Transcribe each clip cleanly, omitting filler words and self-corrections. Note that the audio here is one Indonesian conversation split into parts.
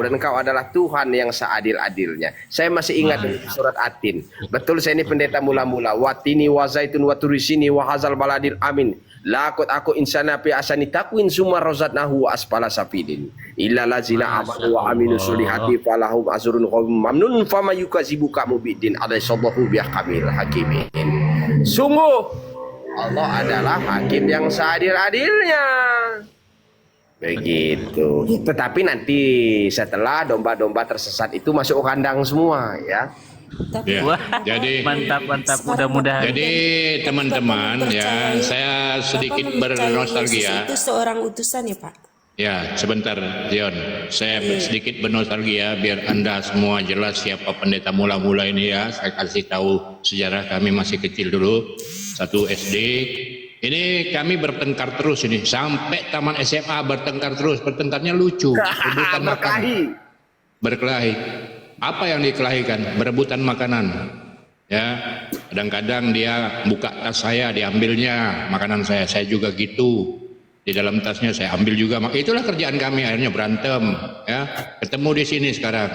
dan engkau adalah Tuhan yang seadil-adilnya. Saya masih ingat surat Atin. Betul, saya ini pendeta mula-mula. Watini wa zaitun wa turisini wa hazal baladil amin. Lakut aku insana fi asani takwin summa rozatnahu wa asfala safilin. Illa lazina amanu wa aminu sulihati falahum azrun mamnun fama yukazibuka mubidin alai sallahu bihkamil hakimin. Sungguh Allah adalah hakim yang seadil-adilnya. Begitu. Tetapi nanti setelah domba-domba tersesat itu masuk ke kandang semua, ya. Ya, jadi mantap, mudah-mudahan. Jadi teman-teman ya, saya sedikit bernostalgia. Itu seorang utusan ya Pak? Ya, sebentar Dion. Saya sedikit bernostalgia biar Anda semua jelas siapa pendeta mula-mula ini ya. Saya kasih tahu sejarah kami masih kecil dulu. 1 SD. Ini kami bertengkar terus ini sampai taman SMA bertengkar terus. Bertengkarnya lucu. Rebutan makan. Berkelahi. Apa yang dikelahikan? Berebutan makanan. Ya, kadang-kadang dia buka tas saya, diambilnya makanan saya. Saya juga gitu. Di dalam tasnya saya ambil juga. Itulah kerjaan kami, akhirnya berantem. Ya, ketemu di sini sekarang.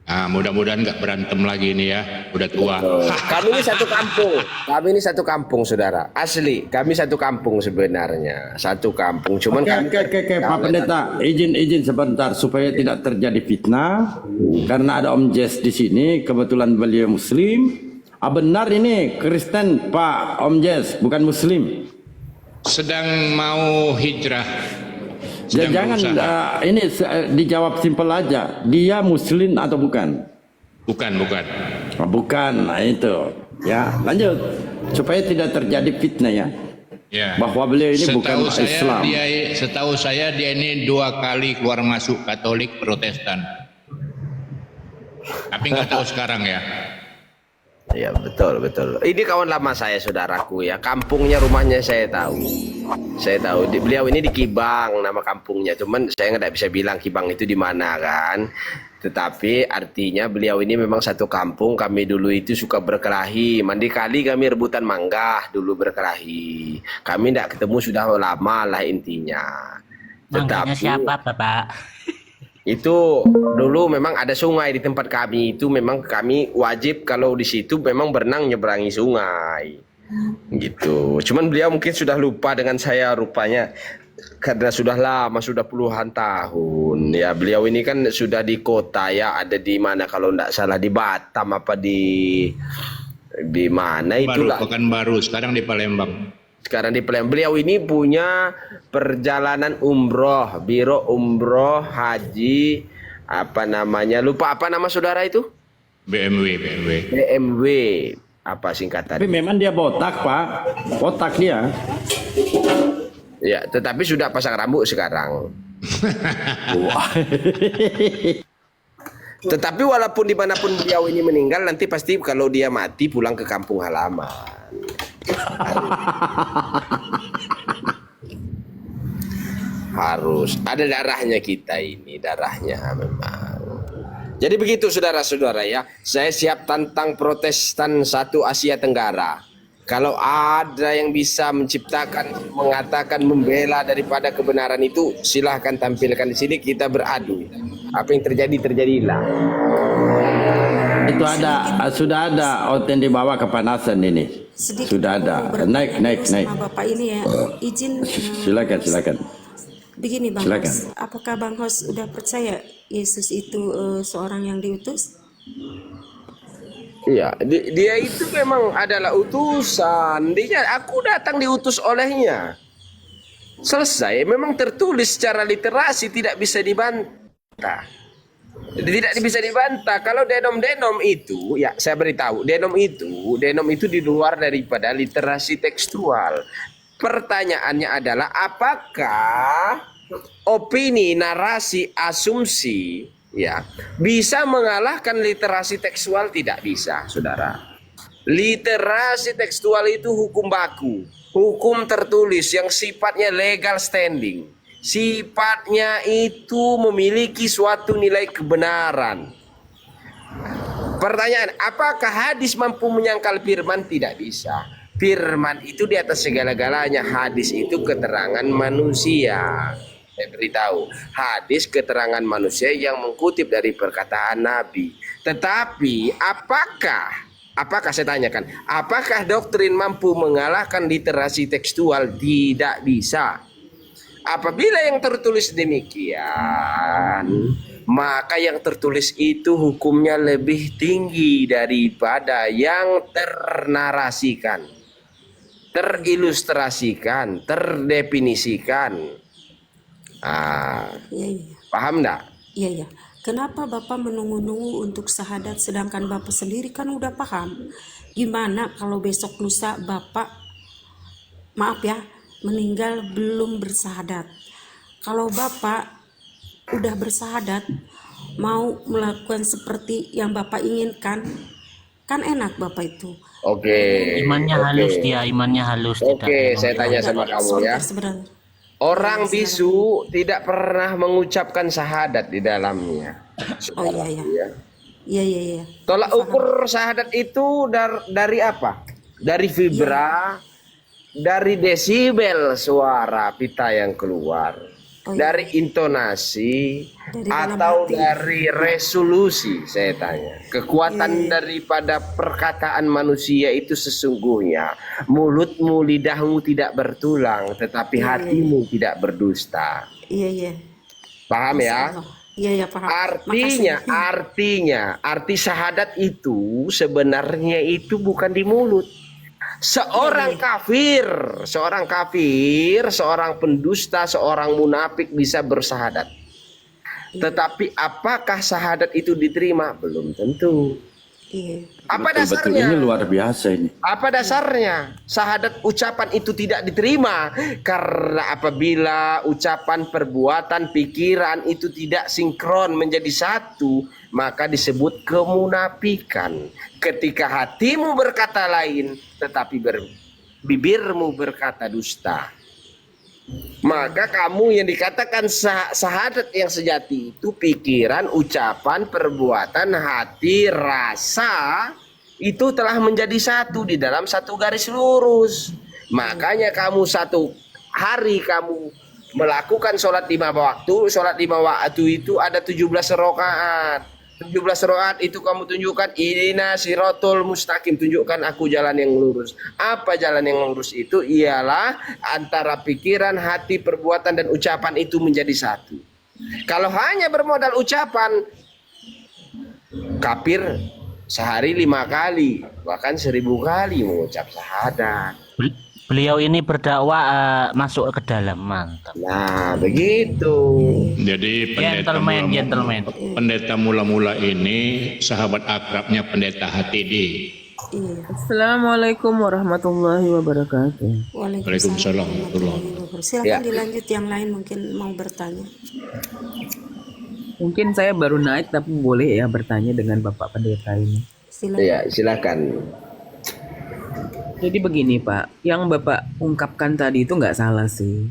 Nah, mudah-mudahan nggak berantem lagi ini ya, udah tua. Kami ini satu kampung. Kami ini satu kampung, saudara. Asli, kami satu kampung sebenarnya. Satu kampung. Cuman Oke, Pak Pendeta, izin sebentar supaya tidak terjadi fitnah. Karena ada Om Jess di sini, kebetulan beliau Muslim. Benar ini Kristen Pak Om Jess, bukan Muslim. Sedang mau hijrah. Jangan ini dijawab simpel aja. Dia Muslim atau bukan? Bukan. Bukan, nah itu. Ya, lanjut. Supaya tidak terjadi fitnah ya. Ya. Bahwa beliau ini bukan Islam. Setahu saya dia ini 2 kali keluar masuk Katolik Protestan. Tapi nggak tahu sekarang ya. Ya, betul. Ini kawan lama saya, saudaraku ya. Kampungnya, rumahnya saya tahu. Beliau ini di Kibang nama kampungnya. Cuman saya nggak bisa bilang Kibang itu di mana kan. Tetapi artinya beliau ini memang satu kampung. Kami dulu itu suka berkelahi. Mandi kali kami rebutan mangga dulu berkelahi. Kami tidak ketemu sudah lama lah intinya. Mangganya siapa Bapak? Itu dulu memang ada sungai di tempat kami. Itu memang kami wajib kalau di situ memang berenang nyeberangi sungai. Gitu. Cuman beliau mungkin sudah lupa dengan saya rupanya. Karena sudah lama, sudah puluhan tahun. Ya, beliau ini kan sudah di kota ya, ada di mana kalau tidak salah di Batam apa di mana itulah. Pekanbaru, sekarang di Palembang. Sekarang di Palembang. Beliau ini punya perjalanan umroh, biro umroh haji apa namanya, lupa apa nama saudara itu? BMW apa singkatan? Tapi memang dia botak Pak, botak dia. Ya, tetapi sudah pasang rambut sekarang. Tetapi walaupun dimanapun beliau ini meninggal, nanti pasti kalau dia mati pulang ke kampung halaman. Harus ada darahnya kita ini, darahnya memang. Jadi begitu saudara-saudara ya. Saya siap tantang Protestan satu Asia Tenggara. Kalau ada yang bisa menciptakan, mengatakan, membela daripada kebenaran itu, silahkan tampilkan di sini, kita beradu. Apa yang terjadi, terjadilah. Itu sudah ada oten di bawah kepanasan ini. Sedikit sudah ada. Naik. Sama Bapak ini ya, izin. Silakan. Begini Bang Silakan. Hos, apakah Bang Hos sudah percaya Yesus itu seorang yang diutus? Iya, dia itu memang adalah utusan. Aku datang diutus olehnya. Selesai, memang tertulis secara literasi, tidak bisa dibantah. Tidak bisa dibantah. Kalau denom itu, ya saya beritahu, denom itu di luar daripada literasi tekstual. Pertanyaannya adalah apakah opini, narasi, asumsi ya bisa mengalahkan literasi tekstual? Tidak bisa, saudara. Literasi tekstual itu hukum baku, hukum tertulis yang sifatnya legal standing. Sifatnya itu memiliki suatu nilai kebenaran. Pertanyaan, apakah hadis mampu menyangkal firman? Tidak bisa. Firman itu di atas segala-galanya. Hadis itu keterangan manusia. Saya beritahu, hadis keterangan manusia yang mengutip dari perkataan Nabi. Tetapi apakah saya tanyakan, apakah doktrin mampu mengalahkan literasi tekstual? Tidak bisa. Apabila yang tertulis demikian, maka yang tertulis itu hukumnya lebih tinggi daripada yang ternarasikan, terilustrasikan, terdefinisikan. Iya, iya. Paham enggak? Iya, iya. Kenapa Bapak menunggu-nunggu untuk syahadat sedangkan Bapak sendiri kan udah paham? Gimana kalau besok lusa Bapak, maaf ya, meninggal belum bersyahadat? Kalau Bapak udah bersyahadat, mau melakukan seperti yang Bapak inginkan, kan enak Bapak itu. Oke. Imannya halus dia, imannya halus. Oke, saya tanya sama kamu ya. Sebenarnya. Orang bisu tidak pernah mengucapkan syahadat di dalamnya. Oh iya, iya. Iya, iya, iya. Tolak ukur syahadat itu dari apa? Dari vibra, dari desibel suara pita yang keluar, dari intonasi, atau dari resolusi. Saya tanya, kekuatan daripada perkataan manusia itu sesungguhnya mulutmu, lidahmu tidak bertulang, tetapi hatimu tidak berdusta. Iya, iya. Paham ya? Iya, iya, paham. Arti syahadat itu sebenarnya itu bukan di mulut. Seorang kafir, seorang pendusta, seorang munafik bisa bersyahadat. Tetapi apakah syahadat itu diterima? Belum tentu. Iya. Apa Betul-betul dasarnya? ini luar biasa ini. Apa dasarnya? Syahadat ucapan itu tidak diterima karena apabila ucapan, perbuatan, pikiran itu tidak sinkron menjadi satu, maka disebut kemunafikan. Ketika hatimu berkata lain, tetapi bibirmu berkata dusta, maka kamu yang dikatakan syahadat yang sejati itu pikiran, ucapan, perbuatan, hati, rasa itu telah menjadi satu di dalam satu garis lurus. Makanya kamu satu hari kamu melakukan sholat 5 waktu. Sholat 5 waktu itu ada 17 rakaat. 17 rakaat itu kamu tunjukkan ihdinas siratal mustaqim, tunjukkan aku jalan yang lurus. Apa jalan yang lurus itu? Ialah antara pikiran, hati, perbuatan dan ucapan itu menjadi satu. Kalau hanya bermodal ucapan, kafir sehari 5 kali, bahkan 1000 kali mengucap syahadat. Beliau ini berdakwah masuk ke dalam, mantap. Nah, begitu. Jadi Gentleman. pendeta mula-mula ini sahabat akrabnya pendeta Hatidi. Iya. Assalamualaikum warahmatullahi wabarakatuh. Waalaikumsalam warahmatullahi wabarakatuh. Silakan Ya. dilanjut yang lain mungkin mau bertanya. Mungkin saya baru naik tapi boleh ya bertanya dengan Bapak Pendeta ini. Silakan. Ya, silakan. Jadi begini Pak, yang Bapak ungkapkan tadi itu nggak salah sih.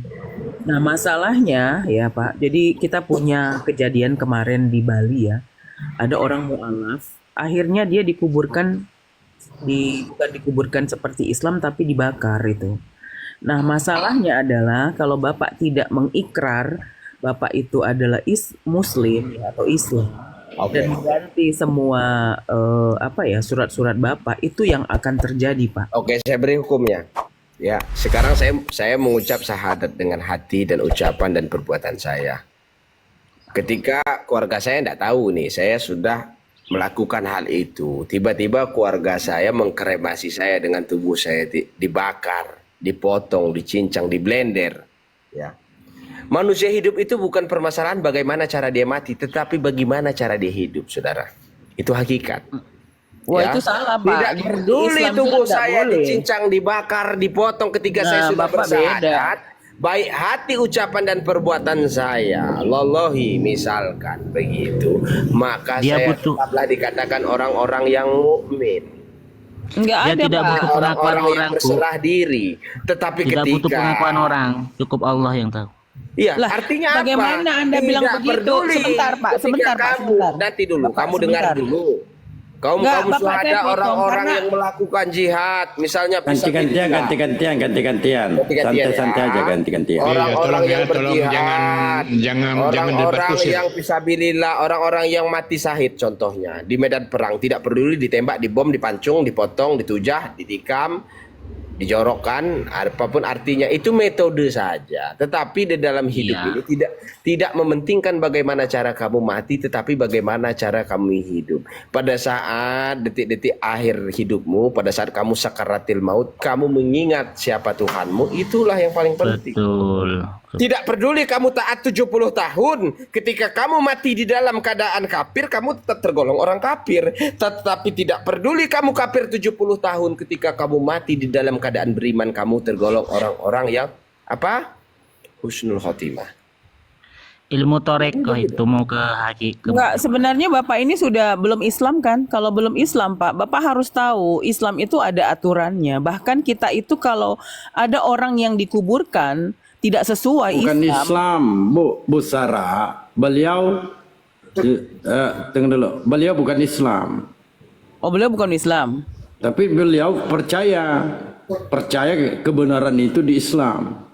Nah masalahnya ya Pak, jadi kita punya kejadian kemarin di Bali ya. Ada orang mu'alaf, akhirnya dia dikuburkan, bukan dikuburkan seperti Islam tapi dibakar itu. Nah masalahnya adalah kalau Bapak tidak mengikrar Bapak itu adalah Muslim ya, atau Islam. Dan mengganti semua surat-surat Bapak, itu yang akan terjadi Pak. Oke, saya beri hukumnya. Ya, sekarang saya mengucap syahadat dengan hati dan ucapan dan perbuatan saya. Ketika keluarga saya tidak tahu nih, saya sudah melakukan hal itu. Tiba-tiba keluarga saya mengkremasi saya dengan tubuh saya dibakar, dipotong, dicincang, diblender. Ya. Manusia hidup itu bukan permasalahan bagaimana cara dia mati, tetapi bagaimana cara dia hidup, saudara. Itu hakikat. Wah itu salah Pak. Tidak peduli Islam tubuh tidak saya boleh. dicincang, dibakar, dipotong ketika saya sudah Bapak bersyahadat. Baik hati, ucapan dan perbuatan saya, wallahi misalkan begitu, maka Dia saya butuh- tetaplah dikatakan orang-orang yang mukmin. Enggak Dia ada tidak Pak. butuh pengakuan Orang-orang yang orang, Bu. berserah diri. Tetapi Tidak butuh ketika pengakuan orang, cukup Allah yang tahu. Iya, Lah, artinya apa? bagaimana Anda bilang begitu? Sebentar, Pak. Ketika Sebentar, Pak. kamu, Sebentar. nanti dulu, Bapak, kamu dengar sebentar. dulu. Kaum Nggak, Bapak, saya syuhada potong orang-orang karena- yang melakukan jihad, misalnya Ganti-gantian, ganti-gantian. Ganti-gantian Santai-santai ya. aja ganti-gantian. Orang-orang Iya, yang tolong berjihad, jangan debat orang-orang kusir. yang fisabilillah, orang-orang yang mati syahid contohnya di medan perang, tidak peduli ditembak, dibom, dipancung, dipotong, ditujah, ditikam, dijorokkan, apapun artinya itu metode saja. Tetapi di dalam hidup Iya. ini tidak mementingkan bagaimana cara kamu mati, tetapi bagaimana cara kamu hidup. Pada saat detik-detik akhir hidupmu, pada saat kamu sakaratil maut, kamu mengingat siapa Tuhanmu, itulah yang paling penting. Betul. Tidak peduli kamu taat 70 tahun, ketika kamu mati di dalam keadaan kafir, kamu tetap tergolong orang kafir. Tetapi tidak peduli kamu kafir 70 tahun, ketika kamu mati di dalam keadaan beriman, kamu tergolong orang-orang yang apa? Husnul khotimah. Ilmu toreko itu mau ke haji ke Enggak, sebenarnya Bapak ini sudah belum Islam kan? Kalau belum Islam, Pak, Bapak harus tahu Islam itu ada aturannya. Bahkan kita itu kalau ada orang yang dikuburkan tidak sesuai Bukan Islam. Islam, Bu Sarah. Beliau tunggu dulu. Beliau bukan Islam. Oh, beliau bukan Islam. Tapi beliau percaya kebenaran itu di Islam.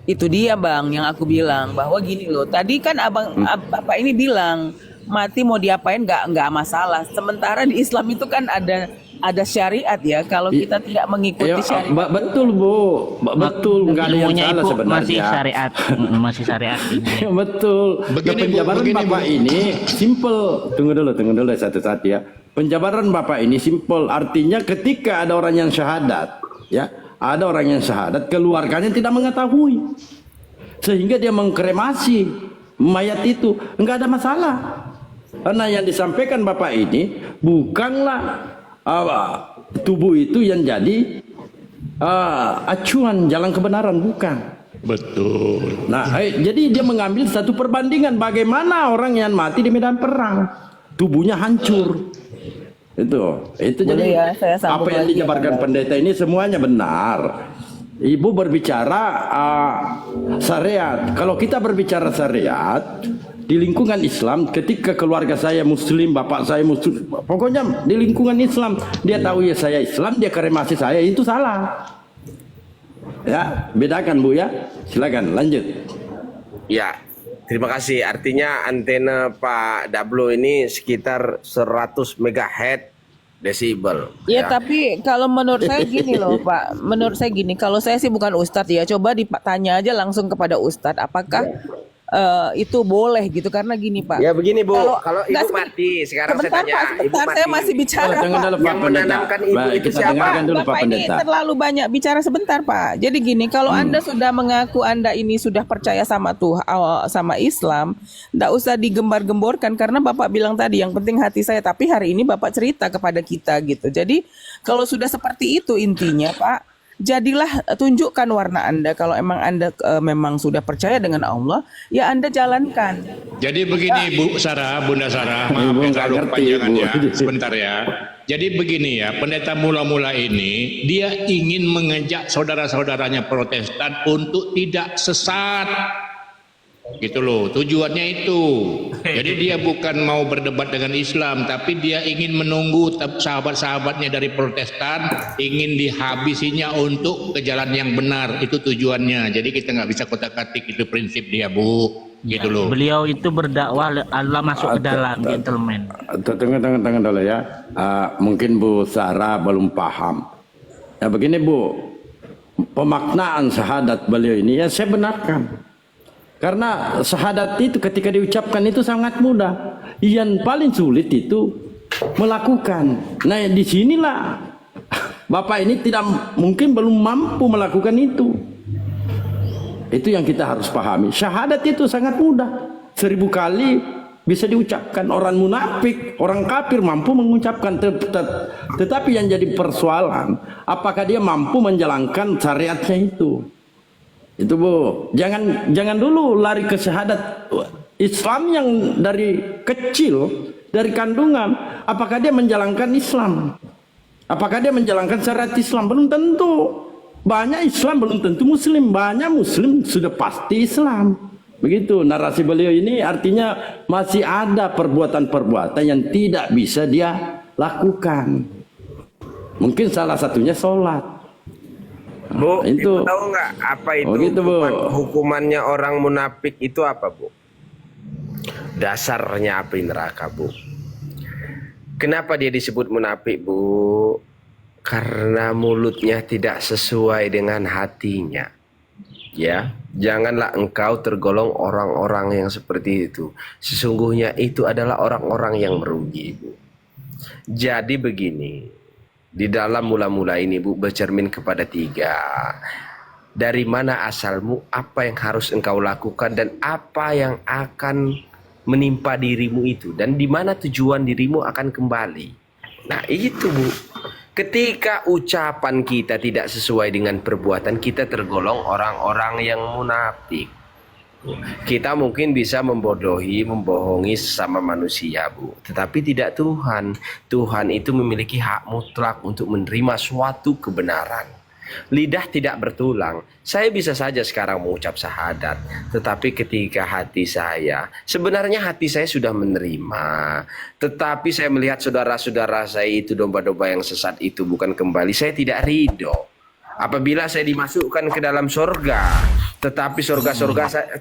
Itu dia Bang yang aku bilang bahwa gini loh. Tadi kan Bapak ini bilang mati mau diapain nggak masalah. Sementara di Islam itu kan ada syariat ya. Kalau kita tidak mengikuti Ya, syariat. betul Bu, betul nggak ada yang ilmunya salah Ibu sebenarnya. masih syariat. Masih syariat ini. Ya, betul. Begini, Bu, Penjabaran begini, Bapak Bu. ini simple. Tunggu dulu satu-satu ya. Penjabaran Bapak ini simple. Artinya ketika ada orang yang syahadat, ya, ada orang yang syahadat, keluarganya tidak mengetahui, sehingga dia mengkremasi mayat itu, enggak ada masalah. Karena yang disampaikan Bapak ini bukanlah tubuh itu yang jadi acuan jalan kebenaran, bukan. Betul. Nah, jadi dia mengambil satu perbandingan bagaimana orang yang mati di medan perang, tubuhnya hancur. Itu Boleh jadi ya, saya sambung apa yang lagi ya, dijabarkan Pak. pendeta ini semuanya benar. Ibu berbicara syariat. Kalau kita berbicara syariat di lingkungan Islam, ketika keluarga saya Muslim, bapak saya Muslim, pokoknya di lingkungan Islam, dia tahu ya saya Islam, dia kremasi saya, itu salah. Ya, bedakan Bu ya. Silakan lanjut. Ya, terima kasih. Artinya antena Pak Dablo ini sekitar 100 MHz desibel. Ya, tapi kalau menurut saya gini loh Pak, menurut saya gini, kalau saya sih bukan ustadz ya, coba ditanya aja langsung kepada ustadz, apakah itu boleh gitu, karena gini Pak. Ya begini Bu, kalau nggak, Ibu mati, sekarang saya sebentar tanya, Pak, Ibu sebentar, saya mati. masih bicara Tunggu Pak. dulu, Pak Yang Pendeta. menanamkan ibu Baik, itu kita siapa? dengarkan dulu Pak Bapak ini Pendeta. terlalu banyak bicara sebentar Pak. Jadi gini, kalau Anda sudah mengaku Anda ini sudah percaya sama Tuhan, sama Islam, nggak usah digembar-gemborkan, karena Bapak bilang tadi yang penting hati saya. Tapi hari ini Bapak cerita kepada kita gitu. Jadi kalau sudah seperti itu intinya Pak, jadilah tunjukkan warna Anda. Kalau emang Anda memang sudah percaya dengan Allah, ya Anda jalankan. Jadi begini Bu Sarah, Bunda Sarah, maaf Ibu ya nggak kalau ngerti, kepanjangan Bu. ya, sebentar ya. Jadi begini ya, pendeta mula-mula ini dia ingin mengajak saudara-saudaranya Protestan untuk tidak sesat. Gitu loh, tujuannya itu. Jadi dia bukan mau berdebat dengan Islam, tapi dia ingin menunggu sahabat-sahabatnya dari Protestan, ingin dihabisinya untuk ke jalan yang benar. Itu tujuannya. Jadi kita nggak bisa kotak-katik, itu prinsip dia Bu. Gitu loh. Beliau itu berdakwah Allah masuk ke dalam, gentleman. Tunggu dulu ya. Mungkin Bu Sarah belum paham. Ya begini Bu, pemaknaan syahadat beliau ini ya saya benarkan. Karena syahadat itu ketika diucapkan itu sangat mudah. Yang paling sulit itu melakukan. Nah disinilah Bapak ini tidak mungkin belum mampu melakukan itu. Itu yang kita harus pahami. Syahadat itu sangat mudah. 1000 kali bisa diucapkan. Orang munafik, orang kafir mampu mengucapkan. Tetapi yang jadi persoalan, apakah dia mampu menjalankan syariatnya itu? Itu Bu, jangan dulu lari ke syahadat. Islam yang dari kecil, dari kandungan, apakah dia menjalankan Islam? Apakah dia menjalankan syariat Islam? Belum tentu. Banyak Islam belum tentu Muslim. Banyak Muslim sudah pasti Islam. Begitu narasi beliau ini, artinya masih ada perbuatan-perbuatan yang tidak bisa dia lakukan. Mungkin salah satunya sholat. Bu, itu. Ibu tahu nggak apa itu Oh, gitu, Bu. hukumannya orang munafik itu apa, Bu? Dasarnya api neraka, Bu. Kenapa dia disebut munafik, Bu? Karena mulutnya tidak sesuai dengan hatinya. Ya, janganlah engkau tergolong orang-orang yang seperti itu. Sesungguhnya itu adalah orang-orang yang merugi, Bu. Jadi begini, di dalam mula-mula ini, Bu, bercermin kepada 3. Dari mana asalmu, apa yang harus engkau lakukan, dan apa yang akan menimpa dirimu itu, dan di mana tujuan dirimu akan kembali. Nah itu, Bu. Ketika ucapan kita tidak sesuai dengan perbuatan, kita tergolong orang-orang yang munafik. Kita mungkin bisa membodohi, membohongi sesama manusia, Bu. Tetapi tidak Tuhan. Tuhan itu memiliki hak mutlak untuk menerima suatu kebenaran. Lidah tidak bertulang. Saya bisa saja sekarang mengucap syahadat, tetapi ketika hati saya, sebenarnya hati saya sudah menerima, tetapi saya melihat saudara-saudara saya itu, domba-domba yang sesat itu bukan kembali, saya tidak ridho. Apabila saya dimasukkan ke dalam surga, tetapi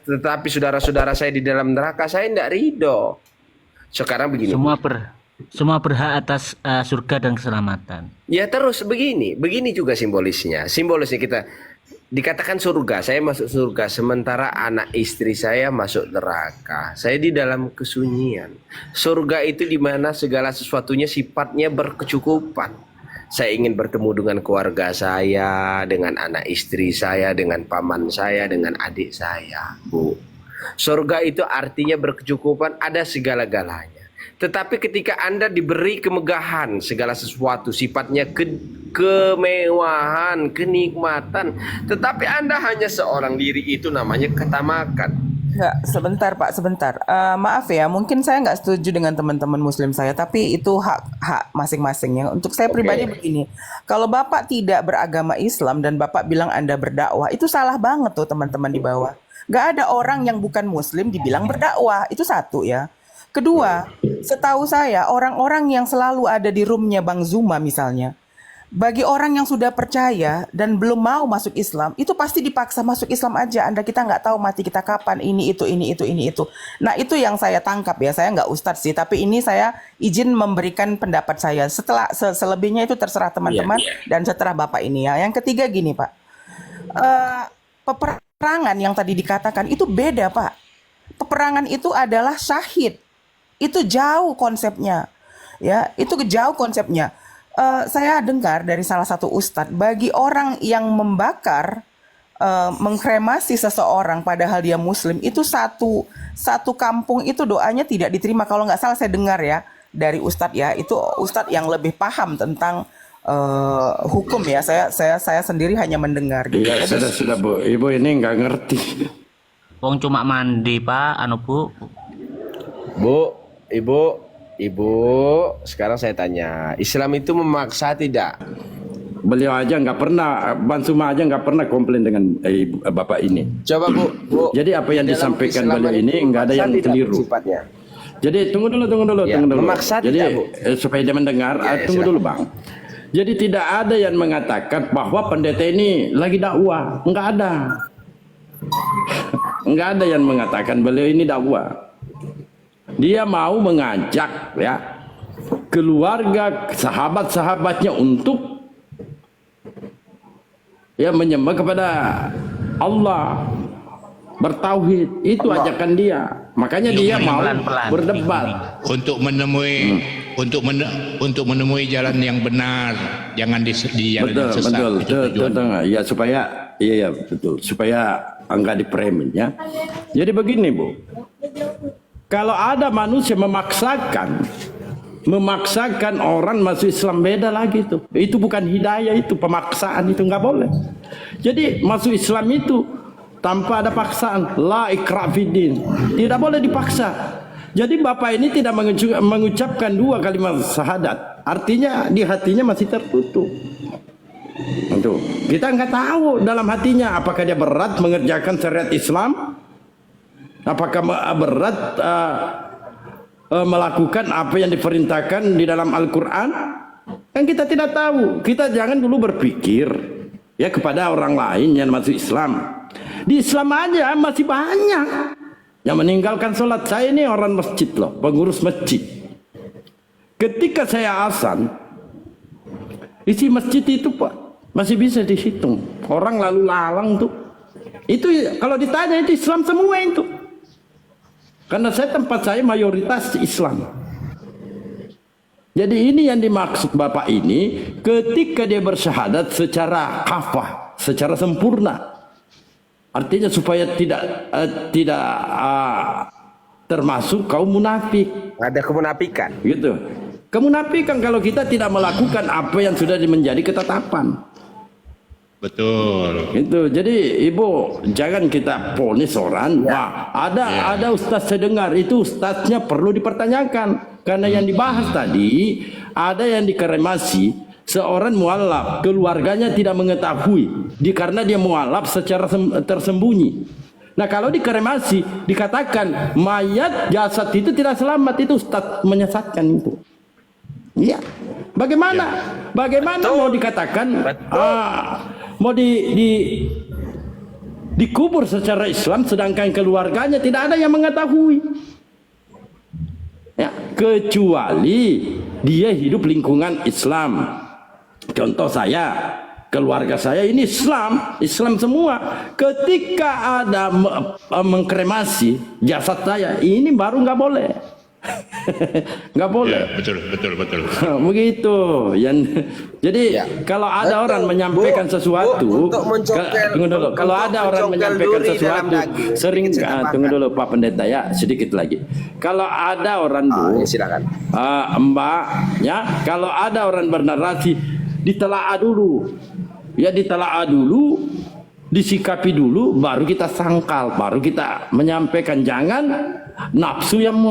tetapi saudara-saudara saya di dalam neraka, saya tidak ridho. Sekarang begini. Semua berhak atas surga dan keselamatan. Ya terus begini juga simbolisnya. Simbolisnya kita dikatakan surga, saya masuk surga, sementara anak istri saya masuk neraka. Saya di dalam kesunyian. Surga itu di mana segala sesuatunya sifatnya berkecukupan. Saya ingin bertemu dengan keluarga saya, dengan anak istri saya, dengan paman saya, dengan adik saya, Bu. Surga itu artinya berkecukupan, ada segala-galanya. Tetapi ketika Anda diberi kemegahan, segala sesuatu sifatnya kemewahan, kenikmatan, tetapi Anda hanya seorang diri, itu namanya ketamakan. Enggak, sebentar Pak, sebentar. Maaf ya, mungkin saya nggak setuju dengan teman-teman Muslim saya, tapi itu hak masing-masing ya. Untuk saya pribadi begini, kalau Bapak tidak beragama Islam dan Bapak bilang Anda berdakwah, itu salah banget tuh teman-teman di bawah. Nggak ada orang yang bukan Muslim dibilang berdakwah, itu satu ya. Kedua, setahu saya orang-orang yang selalu ada di roomnya Bang Zuma misalnya, bagi orang yang sudah percaya dan belum mau masuk Islam, itu pasti dipaksa masuk Islam aja. Kita nggak tahu mati kita kapan, ini itu. Nah itu yang saya tangkap ya, saya nggak ustadz sih, tapi ini saya izin memberikan pendapat saya. Setelah selebihnya itu terserah teman-teman dan setelah Bapak ini ya. Yang ketiga gini Pak, peperangan yang tadi dikatakan itu beda Pak. Peperangan itu adalah syahid. Itu jauh konsepnya, ya. Itu jauh konsepnya. Saya dengar dari salah satu ustadz, bagi orang yang membakar, mengkremasi seseorang padahal dia Muslim, itu satu kampung itu doanya tidak diterima. Kalau nggak salah saya dengar ya dari ustadz ya, itu ustadz yang lebih paham tentang hukum ya. Saya sendiri hanya mendengar. Gitu. Iya, sudah Bu. Ibu ini nggak ngerti. Wong cuma mandi Pak, Bu. Bu, Ibu, sekarang saya tanya, Islam itu memaksa tidak? Beliau aja nggak pernah, Bang Suma aja nggak pernah komplain dengan Bapak ini. Coba Bu. Jadi apa yang Dalam disampaikan Islam beliau ini nggak ada yang tidak keliru. sifatnya. Jadi tunggu dulu. Ya, memaksa Jadi tidak, Bu? supaya dia mendengar, tunggu silakan. dulu Bang. Jadi tidak ada yang mengatakan bahwa pendeta ini lagi dakwah, nggak ada. Nggak ada yang mengatakan beliau ini dakwah. Dia mau mengajak ya keluarga sahabat-sahabatnya untuk ya menyembah kepada Allah, bertauhid. Itu ajakan dia. Makanya dia mau berdebat untuk menemui jalan yang benar, jangan di jalan yang sesat. Betul. Ya supaya betul, supaya enggak dipremin ya. Jadi begini Bu, kalau ada manusia memaksakan orang masuk Islam, beda lagi tuh. Itu bukan hidayah, itu pemaksaan, itu nggak boleh. Jadi masuk Islam itu tanpa ada paksaan, la ikra fiddin, tidak boleh dipaksa. Jadi Bapak ini tidak mengucapkan 2 kalimat syahadat, artinya di hatinya masih tertutup. Untuk kita nggak tahu dalam hatinya apakah dia berat mengerjakan syariat Islam Apakah berat melakukan apa yang diperintahkan di dalam Al-Quran? Kan kita tidak tahu. Kita jangan dulu berpikir ya kepada orang lain yang masuk Islam. Di Islam aja masih banyak yang meninggalkan sholat. Saya ini orang masjid loh, pengurus masjid. Ketika saya azan, isi masjid itu Pak masih bisa dihitung. Orang lalu lalang tuh. Itu kalau ditanya itu Islam semua itu. Karena tempat saya mayoritas Islam. Jadi ini yang dimaksud Bapak ini ketika dia bersyahadat secara kafah, secara sempurna. Artinya supaya tidak termasuk kaum munafik. Ada kemunafikan. Gitu. Kemunafikan kalau kita tidak melakukan apa yang sudah menjadi ketetapan. Betul. Itu. Jadi Ibu jangan kita ponis orang. Wah, ada ustaz saya dengar itu ustaznya perlu dipertanyakan karena yang dibahas tadi ada yang dikremasi seorang mualaf keluarganya tidak mengetahui karena dia mualaf secara tersembunyi. Nah kalau dikremasi dikatakan mayat jasad itu tidak selamat, itu ustaz menyesatkan itu. Iya. Bagaimana? Bagaimana mau dikatakan mau dikubur secara Islam sedangkan keluarganya tidak ada yang mengetahui. Ya, kecuali dia hidup lingkungan Islam. Contoh saya, keluarga saya ini Islam semua. Ketika ada mengkremasi jasad saya, ini baru nggak boleh. Nggak boleh. Ya, betul. Begitu. Jadi kalau ada orang menyampaikan sesuatu, tunggu dulu. Kalau ada orang menyampaikan sesuatu, sering tunggu dulu Pak Pendeta ya, sedikit lagi. Kalau ada orang Ya, silakan. Mbak, ya, kalau ada orang bernarasi, ditelaah dulu. Ya ditelaah dulu, disikapi dulu, baru kita sangkal, baru kita menyampaikan. Jangan nafsu yang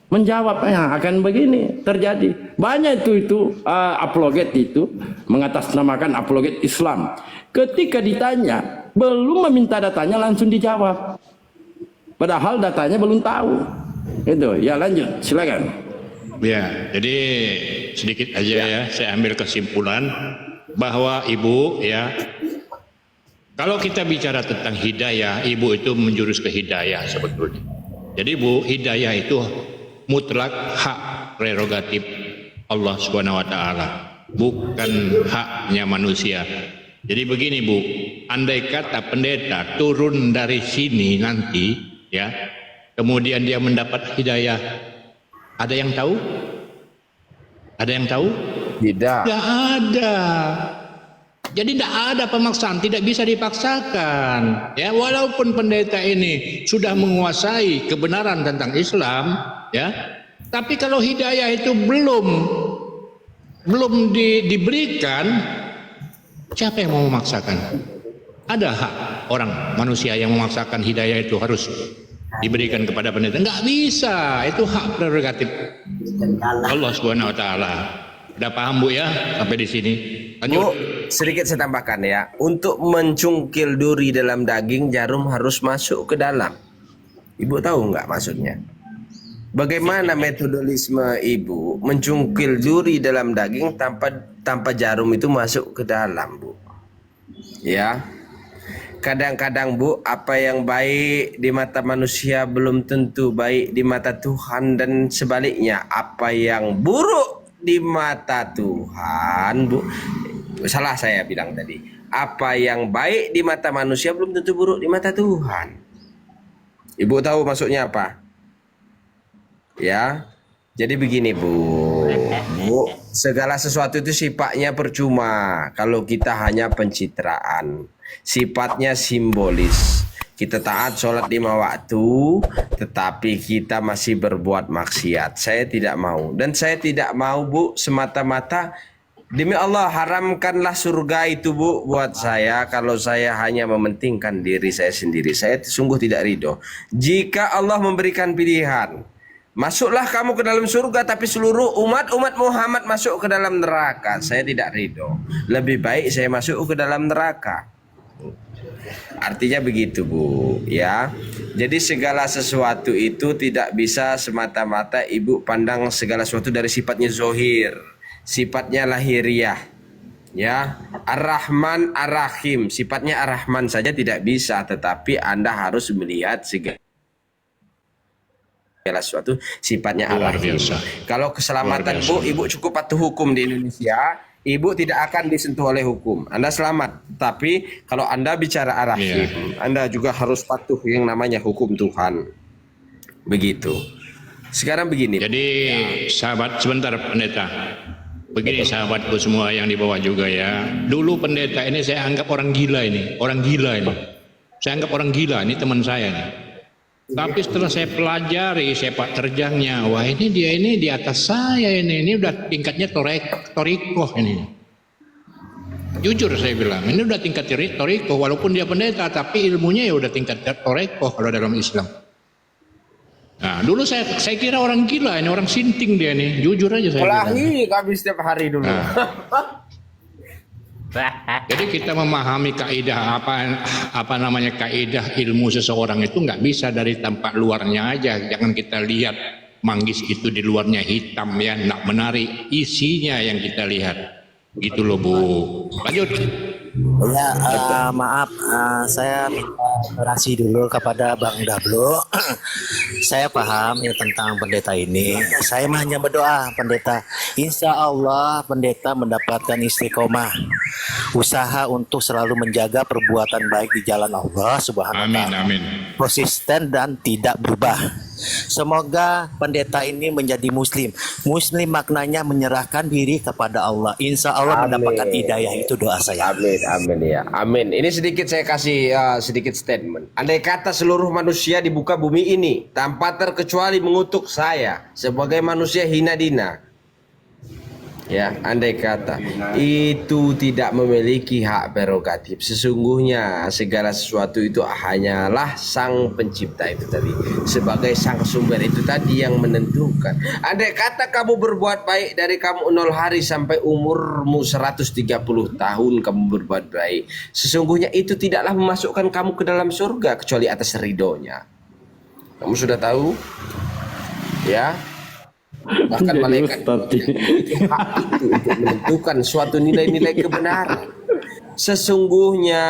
menjawabnya akan begini terjadi. Banyak itu apologet itu mengatasnamakan apologet Islam. Ketika ditanya belum meminta datanya langsung dijawab. Padahal datanya belum tahu. Itu ya, lanjut silakan. Ya, jadi sedikit aja ya, saya ambil kesimpulan bahwa Ibu ya, kalau kita bicara tentang hidayah, Ibu itu menjurus ke hidayah sebetulnya. Jadi Bu, hidayah itu mutlak hak prerogatif Allah Subhanahu wa taala, bukan haknya manusia. Jadi begini Bu, andai kata pendeta turun dari sini nanti ya, kemudian dia mendapat hidayah, ada yang tahu? Ada yang tahu? Tidak. Tidak ada. Jadi tidak ada pemaksaan, tidak bisa dipaksakan. Ya, walaupun pendeta ini sudah menguasai kebenaran tentang Islam, ya, tapi kalau hidayah itu belum diberikan, siapa yang mau memaksakan? Ada hak orang manusia yang memaksakan hidayah itu harus diberikan kepada pendeta? Enggak bisa, itu hak prerogatif Allah Subhanahu wa taala. Udah paham Bu ya sampai di sini? Lanjut. Bu, sedikit saya tambahkan ya. Untuk mencungkil duri dalam daging, jarum harus masuk ke dalam. Ibu tahu nggak maksudnya? Bagaimana metodologisme Ibu mencungkil duri dalam daging tanpa jarum itu masuk ke dalam, Bu? Ya. Kadang-kadang Bu, apa yang baik di mata manusia belum tentu baik di mata Tuhan, dan sebaliknya apa yang buruk di mata Tuhan, Bu, salah saya bilang tadi, apa yang baik di mata manusia belum tentu buruk di mata Tuhan. Ibu tahu maksudnya apa? Ya, jadi begini Bu, segala sesuatu itu sifatnya percuma kalau kita hanya pencitraan. Sifatnya simbolis. Kita taat sholat 5 waktu, tetapi kita masih berbuat maksiat. Saya tidak mau. Dan saya tidak mau Bu, semata-mata demi Allah haramkanlah surga itu Bu buat saya kalau saya hanya mementingkan diri saya sendiri. Saya sungguh tidak ridho. Jika Allah memberikan pilihan, masuklah kamu ke dalam surga tapi seluruh umat Muhammad masuk ke dalam neraka, saya tidak ridho. Lebih baik saya masuk ke dalam neraka. Artinya begitu, Bu, ya. Jadi segala sesuatu itu tidak bisa semata-mata ibu pandang segala sesuatu dari sifatnya zohir, sifatnya lahiriah, ya. Ar-Rahman, Ar-Rahim, sifatnya Ar-Rahman saja tidak bisa, tetapi Anda harus melihat segala sesuatu sifatnya Luar Ar-Rahim. biasa. Kalau keselamatan, Luar biasa. Bu, ibu cukup patuh hukum di Indonesia. Ibu tidak akan disentuh oleh hukum. Anda selamat. Tapi kalau Anda bicara Ar-Rahim, Anda juga harus patuh yang namanya hukum Tuhan. Begitu. Sekarang begini. Jadi sahabat sebentar pendeta. Begini sahabatku semua yang di bawah juga ya. Dulu pendeta ini saya anggap orang gila ini. Orang gila ini. Saya anggap orang gila, ini teman saya nih. Tapi setelah saya pelajari sepak terjangnya, wah ini dia ini di atas saya ini udah tingkatnya torikoh ini. Jujur saya bilang, ini udah tingkat torikoh, walaupun dia pendeta, tapi ilmunya ya udah tingkat torikoh kalau dalam Islam. Nah dulu saya kira orang gila, ini orang sinting dia nih, jujur aja saya bilang. Kelahi kami setiap hari dulu. Jadi kita memahami kaidah apa namanya kaidah ilmu seseorang itu nggak bisa dari tampak luarnya aja. Jangan kita lihat manggis itu di luarnya hitam ya, nggak menarik, isinya yang kita lihat. Gitu loh Bu. Lanjut. Ya, maaf, saya minta orasi dulu kepada Bang Dablo. Saya paham ya tentang pendeta ini. Saya hanya berdoa pendeta. Insya Allah pendeta mendapatkan istiqomah, usaha untuk selalu menjaga perbuatan baik di jalan Allah Subhanahu wa Amin Ta'ala. amin. Konsisten dan tidak berubah. Semoga pendeta ini menjadi muslim. Muslim maknanya menyerahkan diri kepada Allah. Insya Allah mendapatkan hidayah, itu doa saya. Amin, amin ya, amin. Ini sedikit saya kasih sedikit statement. Andai kata seluruh manusia di muka bumi ini tanpa terkecuali mengutuk saya sebagai manusia hina dina, ya, andai kata itu tidak memiliki hak prerogatif. Sesungguhnya segala sesuatu itu hanyalah sang pencipta itu tadi, sebagai sang sumber itu tadi yang menentukan. Andai kata kamu berbuat baik dari kamu 0 hari sampai umurmu 130 tahun kamu berbuat baik, sesungguhnya itu tidaklah memasukkan kamu ke dalam surga kecuali atas ridhonya. Kamu sudah tahu, ya. Bahkan Jadi malaikat Ustadz ini. hak itu untuk menentukan suatu nilai-nilai kebenaran. Sesungguhnya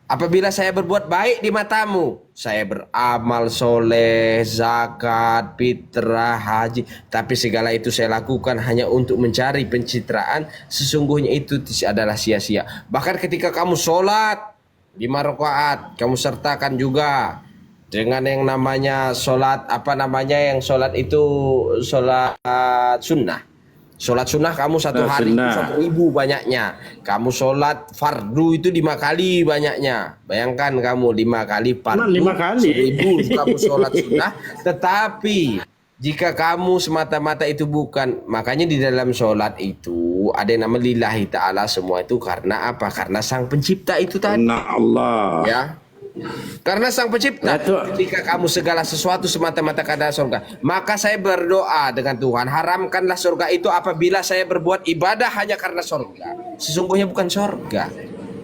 apabila saya berbuat baik di matamu, saya beramal soleh, zakat, fitrah, haji, tapi segala itu saya lakukan hanya untuk mencari pencitraan, sesungguhnya itu adalah sia-sia. Bahkan ketika kamu sholat 5 rakaat, kamu sertakan juga dengan yang namanya sholat, apa namanya yang sholat itu sholat sunnah. Sholat sunnah kamu satu hari itu 1.000 banyaknya. Kamu sholat fardu itu 5 kali banyaknya. Bayangkan kamu 5 kali fardu, 5 kali 1.000 kamu sholat sunnah. Tetapi jika kamu semata-mata itu bukan, makanya di dalam sholat itu ada yang namanya lillahi ta'ala, semua itu karena apa? Karena sang pencipta itu tadi. Nah Allah. Ya. Karena sang pencipta, Itu. ketika kamu segala sesuatu semata-mata karena surga, maka saya berdoa dengan Tuhan, haramkanlah surga itu apabila saya berbuat ibadah hanya karena surga. Sesungguhnya bukan surga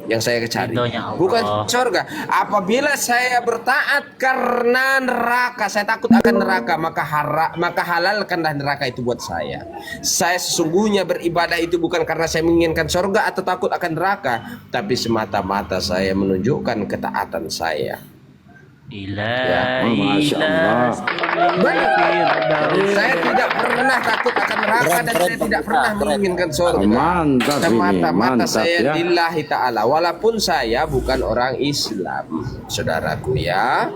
yang saya cari, Ridhonya Allah. bukan surga. Apabila saya bertaat karena neraka, saya takut akan neraka, maka halalkanlah neraka itu buat saya. Saya sesungguhnya beribadah itu bukan karena saya menginginkan surga atau takut akan neraka, tapi semata-mata saya menunjukkan ketaatan saya. Ilah, Masya Allah. Saya tidak pernah takut akan neraka dan saya tidak pernah menginginkan surga. Mantap ini, Semata-mata mantap saya ya. lillahi ta'ala, walaupun saya bukan orang Islam, saudaraku ya.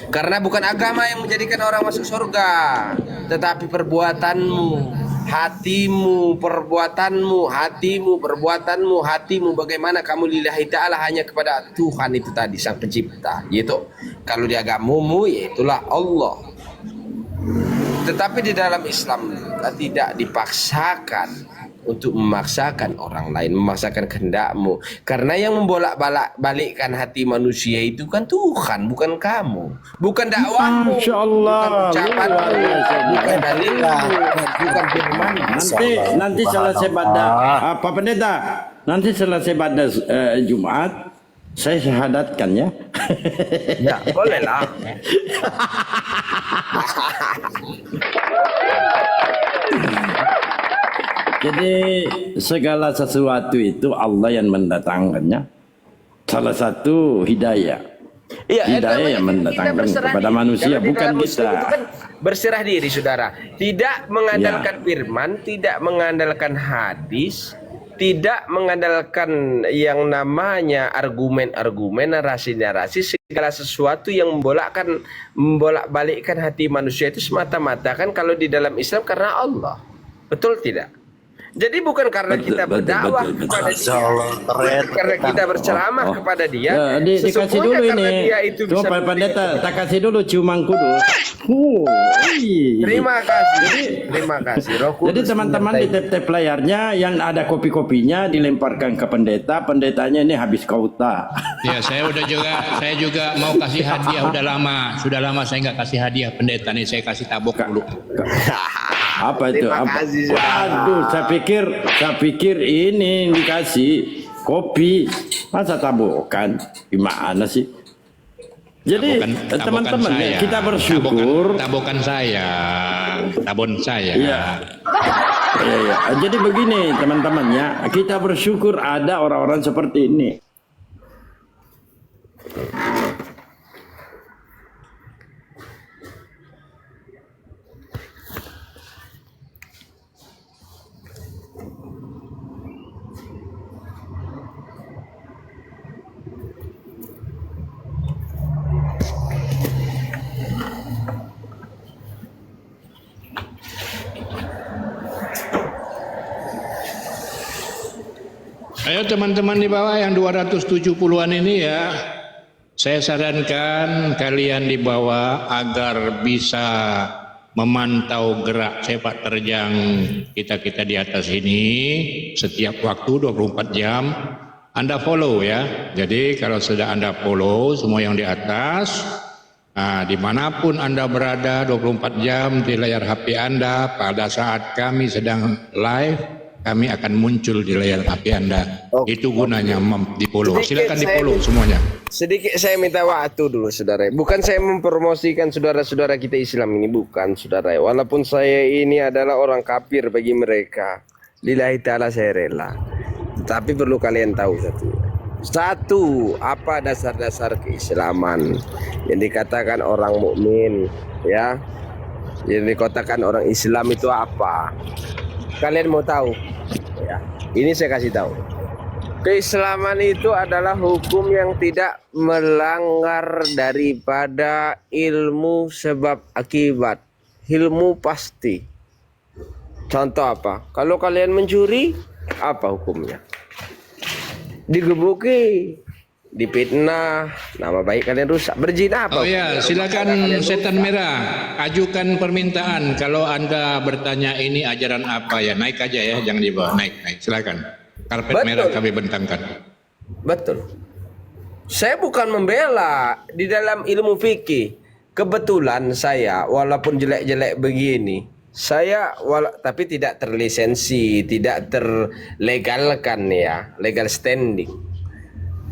Karena bukan agama yang menjadikan orang masuk surga, tetapi perbuatanmu, hatimu, perbuatanmu, hatimu, bagaimana kamu lillahi ta'ala hanya kepada Tuhan itu tadi, sang pencipta, yaitu kalau di agamamu yaitulah Allah. Tetapi di dalam Islam kita tidak dipaksakan untuk memaksakan orang lain, memaksakan kehendakmu. Karena yang membolak-balikkan hati manusia itu kan Tuhan, bukan kamu, bukan dakwahmu, Masya Allah. bukan ucapanmu, Luar biasa. bukan dalilmu, bukan firman. Nanti selesai pada Pak Pendeta, Nanti selesai pada Jumat, saya syahadatkan ya. Ya, boleh lah. Jadi segala sesuatu itu Allah yang mendatangkannya. Salah satu hidayah. Iya, Hidayah namanya yang kita mendatangkan berserah kepada diri. manusia, Kalau di bukan dalam Muslim kita. itu kan berserah diri, saudara. Tidak mengandalkan firman, tidak mengandalkan hadis, tidak mengandalkan yang namanya argumen-argumen, narasi-narasi, segala sesuatu yang membolak-balikkan hati manusia itu semata-mata kan kalau di dalam Islam karena Allah. Betul tidak? Jadi bukan karena kita berdakwah kepada Masya dia, Allah, keren. karena kita berceramah kepada dia, Ya, dikasih sesungguhnya dulu karena ini. dia itu Cuma bisa Pak Pendeta, tak kasih dulu ciuman kudus. Terima kasih. Terima kasih. Roh Kudus Jadi teman-teman di menyertai. tap-tap layarnya yang ada kopi-kopinya dilemparkan ke pendeta, pendetanya ini habis kauta. Ya, saya juga mau kasih hadiah sudah lama saya nggak kasih hadiah pendeta nih, saya kasih tabok dulu. Apa itu? Terima Apa? kasih, saudara. Waduh, saya pikir ini dikasih kopi, masa tabokan? Gimana sih? Jadi Tabokan teman-teman saya. kita bersyukur. Tabokan saya, tabon saya. Iya. Iya. Jadi begini teman-teman ya, kita bersyukur ada orang-orang seperti ini. Ayo teman-teman di bawah yang 270-an ini ya, saya sarankan kalian di bawah agar bisa memantau gerak sepak terjang kita di atas ini setiap waktu 24 jam. Anda follow ya. Jadi kalau sudah Anda follow semua yang di atas, dimanapun Anda berada 24 jam di layar HP Anda, pada saat kami sedang live, kami akan muncul di layar HP Anda. Itu gunanya di follow. Silakan di follow semuanya. Sedikit saya minta waktu dulu, saudara. Bukan saya mempromosikan saudara-saudara kita Islam ini, bukan, saudara. Walaupun saya ini adalah orang kafir bagi mereka, lillahi ta'ala saya rela. Tapi perlu kalian tahu satu, apa dasar-dasar keislaman yang dikatakan orang mukmin, ya, yang dikatakan orang Islam itu apa? Kalian mau tahu? Ya, ini saya kasih tahu. Keislaman itu adalah hukum yang tidak melanggar daripada ilmu sebab akibat, ilmu pasti. Contoh apa? Kalau kalian mencuri, apa hukumnya? Digebuki, dipitnah, nama baik kalian rusak. Berzina apa? Oh ya, silakan setan merah, ajukan permintaan. Kalau Anda bertanya ini ajaran apa ya, naik aja ya, jangan dibawa, naik. Silakan. Karpet Betul. merah kami bentangkan. Betul. Saya bukan membela di dalam ilmu fikih. Kebetulan saya walaupun jelek-jelek begini, saya tapi tidak terlisensi, tidak terlegalkan ya, legal standing.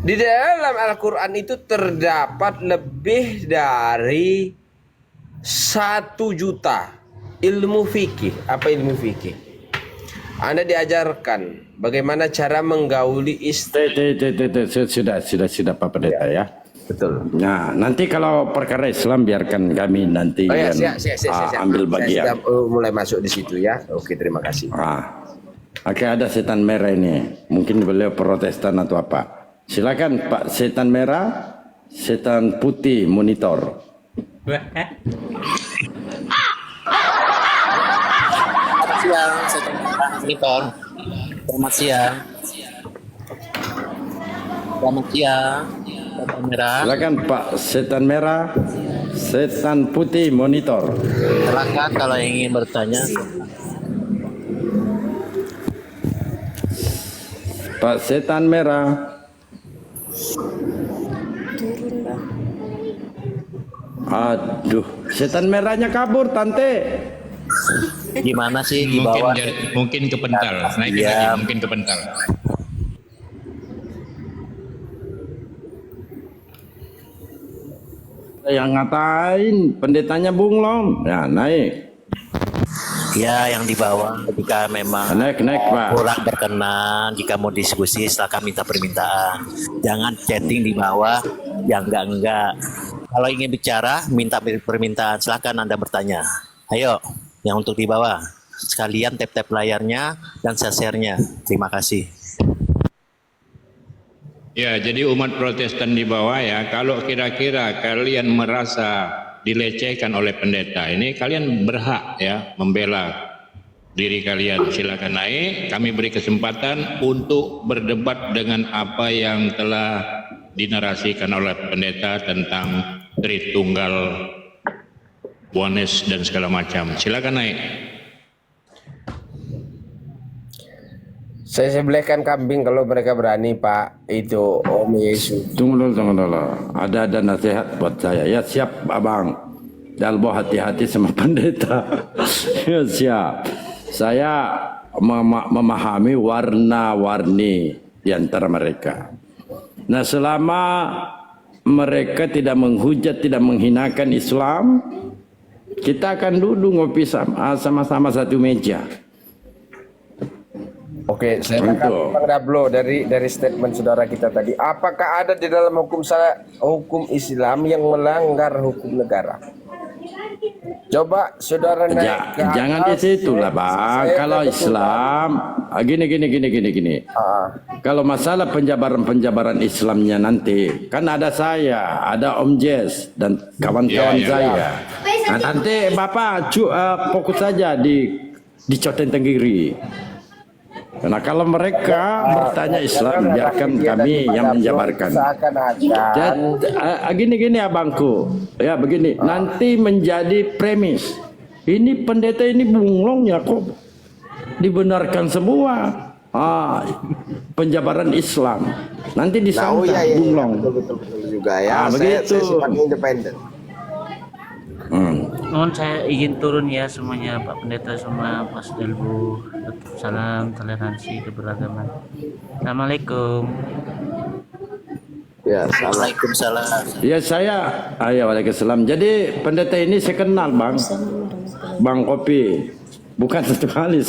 Di dalam Al-Quran itu terdapat lebih dari 1 juta ilmu fikih. Apa ilmu fikih? Anda diajarkan bagaimana cara menggauli istri. Sudah Pak Pendeta ya. Betul. Nah, nanti kalau perkara Islam biarkan kami nanti Oh ya, yang, siap. ambil Saya bagian. sudah mulai masuk di situ ya. Oke, terima kasih. Oke, ada setan merah ini. Mungkin beliau Protestan atau apa. Silakan Pak, setan merah, setan putih monitor. Siang, saya monitor. Selamat siang. Selamat siang. Setan merah. Silakan Pak, setan merah, setan putih monitor. Silakan kalau ingin bertanya. Pak setan merah. Turun dah. Aduh, setan merahnya kabur, Tante. Gimana sih di bawah? Mungkin kepental, naikin Iya. lagi, mungkin kepental. Yang ngatain pendetanya bunglon, ya naik. Ya, yang di bawah jika memang Naik Pak. kurang berkenan, jika mau diskusi silakan minta permintaan. Jangan chatting di bawah yang enggak. Kalau ingin bicara, minta permintaan, silakan Anda bertanya. Ayo, yang untuk di bawah. Sekalian tap-tap layarnya dan share-nya. Terima kasih. Ya, jadi umat Protestan di bawah ya, kalau kira-kira kalian merasa dilecehkan oleh pendeta ini, kalian berhak ya membela diri kalian. Silakan naik, kami beri kesempatan untuk berdebat dengan apa yang telah dinarasikan oleh pendeta tentang Tritunggal, Oneness dan segala macam. Silakan naik. Saya sembelihkan kambing kalau mereka berani, Pak. Itu Om Yesus. Tunggu dulu. Ada nasihat buat saya. Ya siap abang. Dalbo hati-hati sama pendeta. Ya siap. Saya memahami warna-warni di antara mereka. Nah selama mereka tidak menghujat, tidak menghinakan Islam, kita akan duduk ngopi sama-sama satu meja. Oke, saya tangkap Bang Dablo dari statement saudara kita tadi. Apakah ada di dalam hukum Islam yang melanggar hukum negara? Coba saudara naik ke atas. Jangan di situ lah Bang. Kalau Islam gini. Kalau masalah penjabaran Islamnya nanti kan ada saya, ada Om Jess dan kawan-kawan saya. Nah, nanti Bapak fokus saja di Coten Tenggiri. Karena kalau mereka bertanya Islam, biarkan kami yang menjabarkan. Gini abangku, ya begini. Nanti menjadi premis. Ini pendeta ini bunglongnya kok dibenarkan semua. Penjabaran Islam. Nanti disangka bunglong. Betul juga ya. Begitu. Saya sifatnya independen. Mohon saya izin turun ya semuanya, Pak Pendeta semua, Mas Dalbu. Salam toleransi keberagaman. Assalamualaikum. Ya, salam. Waalaikumsalam. Ya saya, waalaikumsalam. Jadi pendeta ini saya kenal Bang Kopi. Bukan satu kali.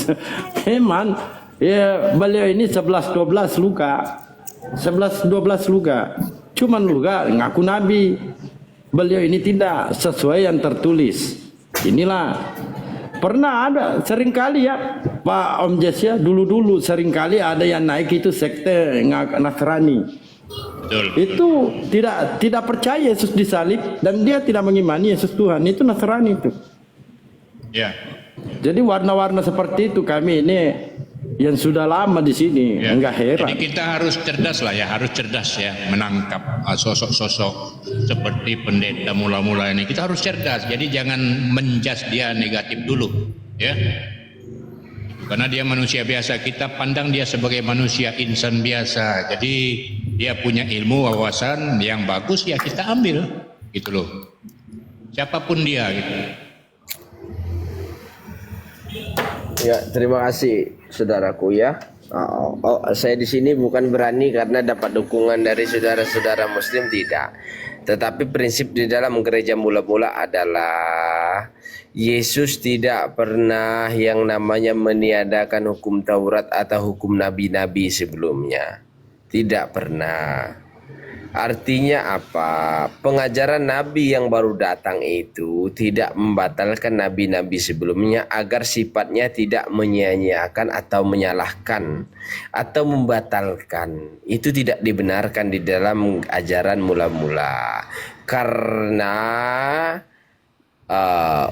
Memang ya beliau ini 11-12 luka. 11-12 luka. Cuman luka ngaku nabi. Beliau ini tidak sesuai yang tertulis. Inilah pernah ada seringkali ya Pak Om Jess ya, dulu seringkali ada yang naik itu sekte Nasrani. Betul. Itu tidak percaya Yesus disalib dan dia tidak mengimani Yesus Tuhan. Itu Nasrani itu. Ya. Jadi warna-warna seperti itu kami ini yang sudah lama di sini, Ya. enggak heran. Jadi kita harus cerdas lah ya, harus cerdas ya menangkap sosok-sosok seperti pendeta mula-mula ini. Kita harus cerdas. Jadi jangan menjudge dia negatif dulu, ya. Karena dia manusia biasa, kita pandang dia sebagai manusia insan biasa. Jadi dia punya ilmu wawasan yang bagus ya kita ambil, gitu loh. Siapapun dia gitu. Ya, terima kasih saudaraku ya. Saya di sini bukan berani karena dapat dukungan dari saudara-saudara Muslim, tidak. Tetapi prinsip di dalam gereja mula-mula adalah Yesus tidak pernah yang namanya meniadakan hukum Taurat atau hukum nabi-nabi sebelumnya. Tidak pernah. Artinya apa? Pengajaran nabi yang baru datang itu tidak membatalkan nabi-nabi sebelumnya agar sifatnya tidak menyia-nyiakan atau menyalahkan atau membatalkan. Itu tidak dibenarkan di dalam ajaran mula-mula. Karena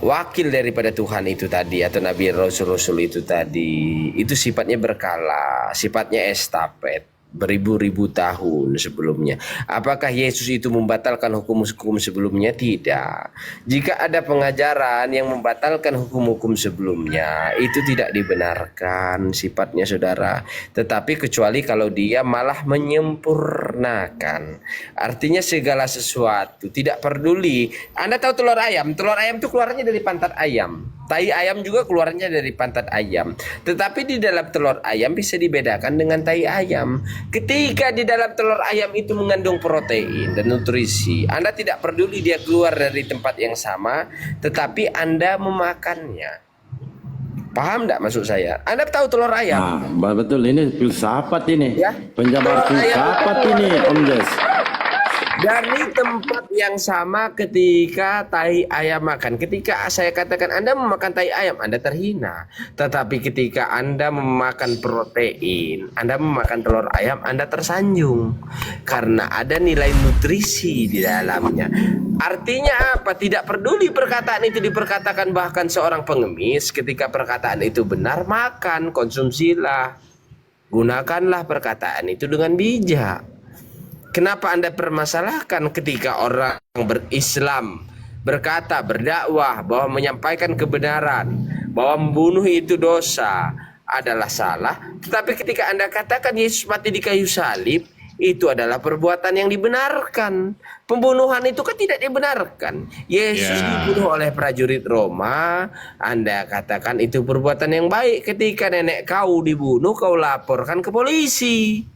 wakil daripada Tuhan itu tadi atau nabi rasul-rasul itu tadi itu sifatnya berkala, sifatnya estafet. Beribu-ribu tahun sebelumnya. Apakah Yesus itu membatalkan hukum-hukum sebelumnya? Tidak. Jika ada pengajaran yang membatalkan hukum-hukum sebelumnya, itu tidak dibenarkan sifatnya saudara. Tetapi kecuali kalau dia malah menyempurnakan. Artinya segala sesuatu, tidak peduli. Anda tahu telur ayam itu keluarnya dari pantat ayam. Tai ayam juga keluarnya dari pantat ayam. Tetapi di dalam telur ayam bisa dibedakan dengan tai ayam. Ketika di dalam telur ayam itu mengandung protein dan nutrisi, Anda tidak peduli dia keluar dari tempat yang sama, tetapi Anda memakannya. Paham enggak maksud saya? Anda tahu telur ayam? Betul, ini filsafat ini. Ya. Penjabar Telur ayam filsafat itu ini, Om Jes. dari tempat yang sama ketika tai ayam makan. Ketika saya katakan Anda memakan tai ayam, Anda terhina. Tetapi ketika Anda memakan protein, Anda memakan telur ayam, Anda tersanjung. Karena ada nilai nutrisi di dalamnya. Artinya apa? Tidak peduli perkataan itu diperkatakan bahkan seorang pengemis. Ketika perkataan itu benar, makan, konsumsilah. Gunakanlah perkataan itu dengan bijak. Kenapa Anda permasalahkan ketika orang berislam berkata, berdakwah bahwa menyampaikan kebenaran, bahwa membunuh itu dosa adalah salah, tetapi ketika Anda katakan Yesus mati di kayu salib, itu adalah perbuatan yang dibenarkan. Pembunuhan itu kan tidak dibenarkan. Yesus dibunuh oleh prajurit Roma, Anda katakan itu perbuatan yang baik. Ketika nenek kau dibunuh, kau laporkan ke polisi.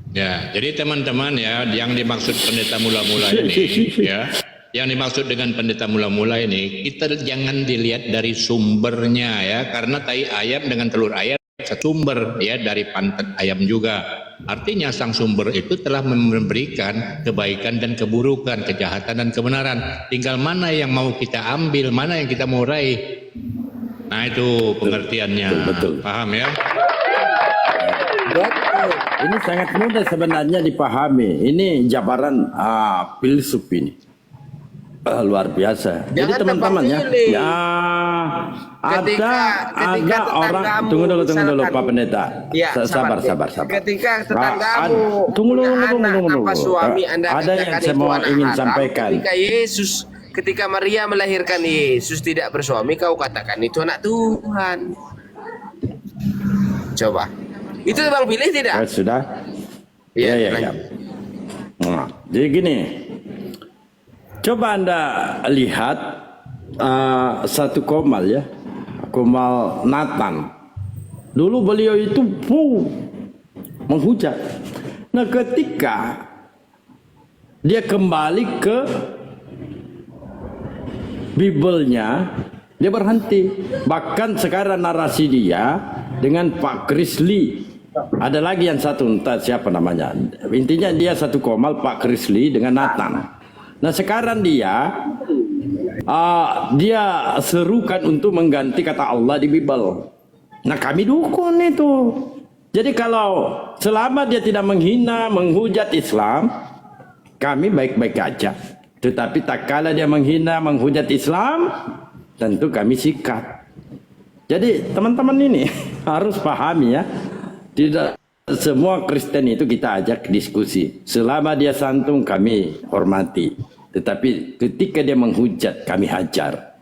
Ya, jadi teman-teman ya, yang dimaksud pendeta mula-mula ini, ya, yang dimaksud dengan pendeta mula-mula ini, kita jangan dilihat dari sumbernya ya, karena tai ayam dengan telur ayam sumber ya dari pantat ayam juga. Artinya sang sumber itu telah memberikan kebaikan dan keburukan, kejahatan dan kebenaran. Tinggal mana yang mau kita ambil, mana yang kita mau raih. Nah itu pengertiannya. Betul. Paham ya? Ini sangat mudah sebenarnya dipahami. Ini jabaran filsuf ini. Luar biasa. Jadi Jangan teman-teman ya, tebang pilih. ada orang tetanggamu tunggu dulu misalkan- Pak Pendeta. Ya, sabar. Ketika tetanggamu Tunggu punya dulu. anak, apa suami Anda Ada yang katakan saya itu mau anak ingin haram. sampaikan. Ketika Maria melahirkan Yesus tidak bersuami, kau katakan itu anak Tuhan. Coba. Itu tebang pilih tidak? Sudah. Iya, Ya. lanjut. Nah, jadi gini. Coba Anda lihat satu Komal ya. Komal Nathan. Dulu beliau itu menghujat. Nah, ketika dia kembali ke Bibelnya, dia berhenti. Bahkan sekarang narasi dia dengan Pak Chris Lee. Ada lagi yang satu, entah siapa namanya. Intinya dia satu Komal, Pak Chris Lee dengan Nathan. Nah sekarang dia serukan untuk mengganti kata Allah di Bible. Nah kami dukung itu. Jadi kalau selama dia tidak menghina, menghujat Islam, kami baik-baik aja. Tetapi tak kala dia menghina, menghujat Islam, tentu kami sikat. Jadi teman-teman ini harus pahami ya. Tidak semua Kristen itu kita ajak diskusi. Selama dia santun kami hormati. Tetapi ketika dia menghujat kami hajar.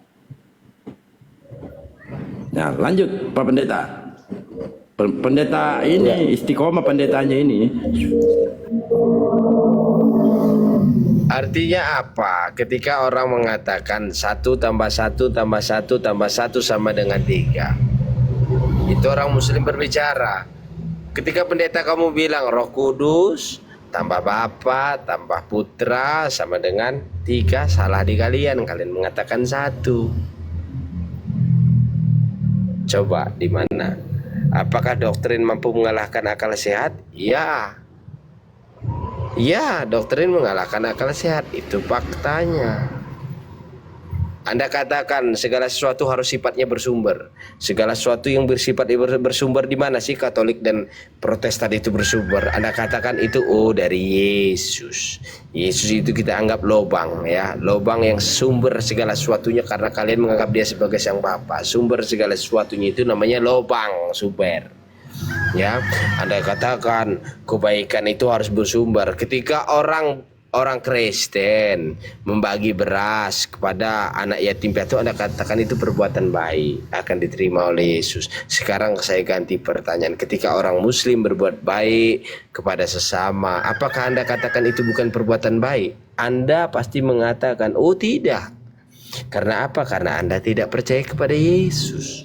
Nah lanjut Pak Pendeta. Pendeta ini istiqomah pendetanya ini. Artinya apa? Ketika orang mengatakan 1 tambah 1 tambah 1 tambah 1 sama dengan 3. Itu orang muslim berbicara. Ketika pendeta kamu bilang Roh Kudus tambah Bapa tambah Putra sama dengan 3, salah di kalian. Kalian mengatakan 1. Coba di mana? Apakah doktrin mampu mengalahkan akal sehat? Ya. Ya, doktrin mengalahkan akal sehat. Itu faktanya. Anda katakan segala sesuatu harus sifatnya bersumber. Segala sesuatu yang bersifat bersumber di mana sih Katolik dan Protestan itu bersumber? Anda katakan itu dari Yesus. Yesus itu kita anggap lobang ya, lobang yang sumber segala sesuatunya karena kalian menganggap dia sebagai sang Bapa. Sumber segala sesuatunya itu namanya lobang, sumber. Ya, Anda katakan kebaikan itu harus bersumber. Ketika orang Kristen membagi beras kepada anak yatim piatu, Anda katakan itu perbuatan baik, akan diterima oleh Yesus. Sekarang saya ganti pertanyaan, ketika orang Muslim berbuat baik kepada sesama, apakah Anda katakan itu bukan perbuatan baik? Anda pasti mengatakan, oh tidak. Karena apa? Karena Anda tidak percaya kepada Yesus.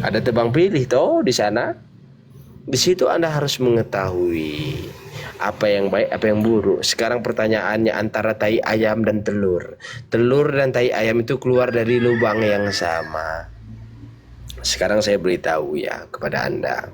Ada tebang pilih toh di sana. Di situ Anda harus mengetahui apa yang baik, apa yang buruk. Sekarang pertanyaannya antara tai ayam dan telur. Telur dan tai ayam itu keluar dari lubang yang sama. Sekarang saya beritahu ya kepada Anda.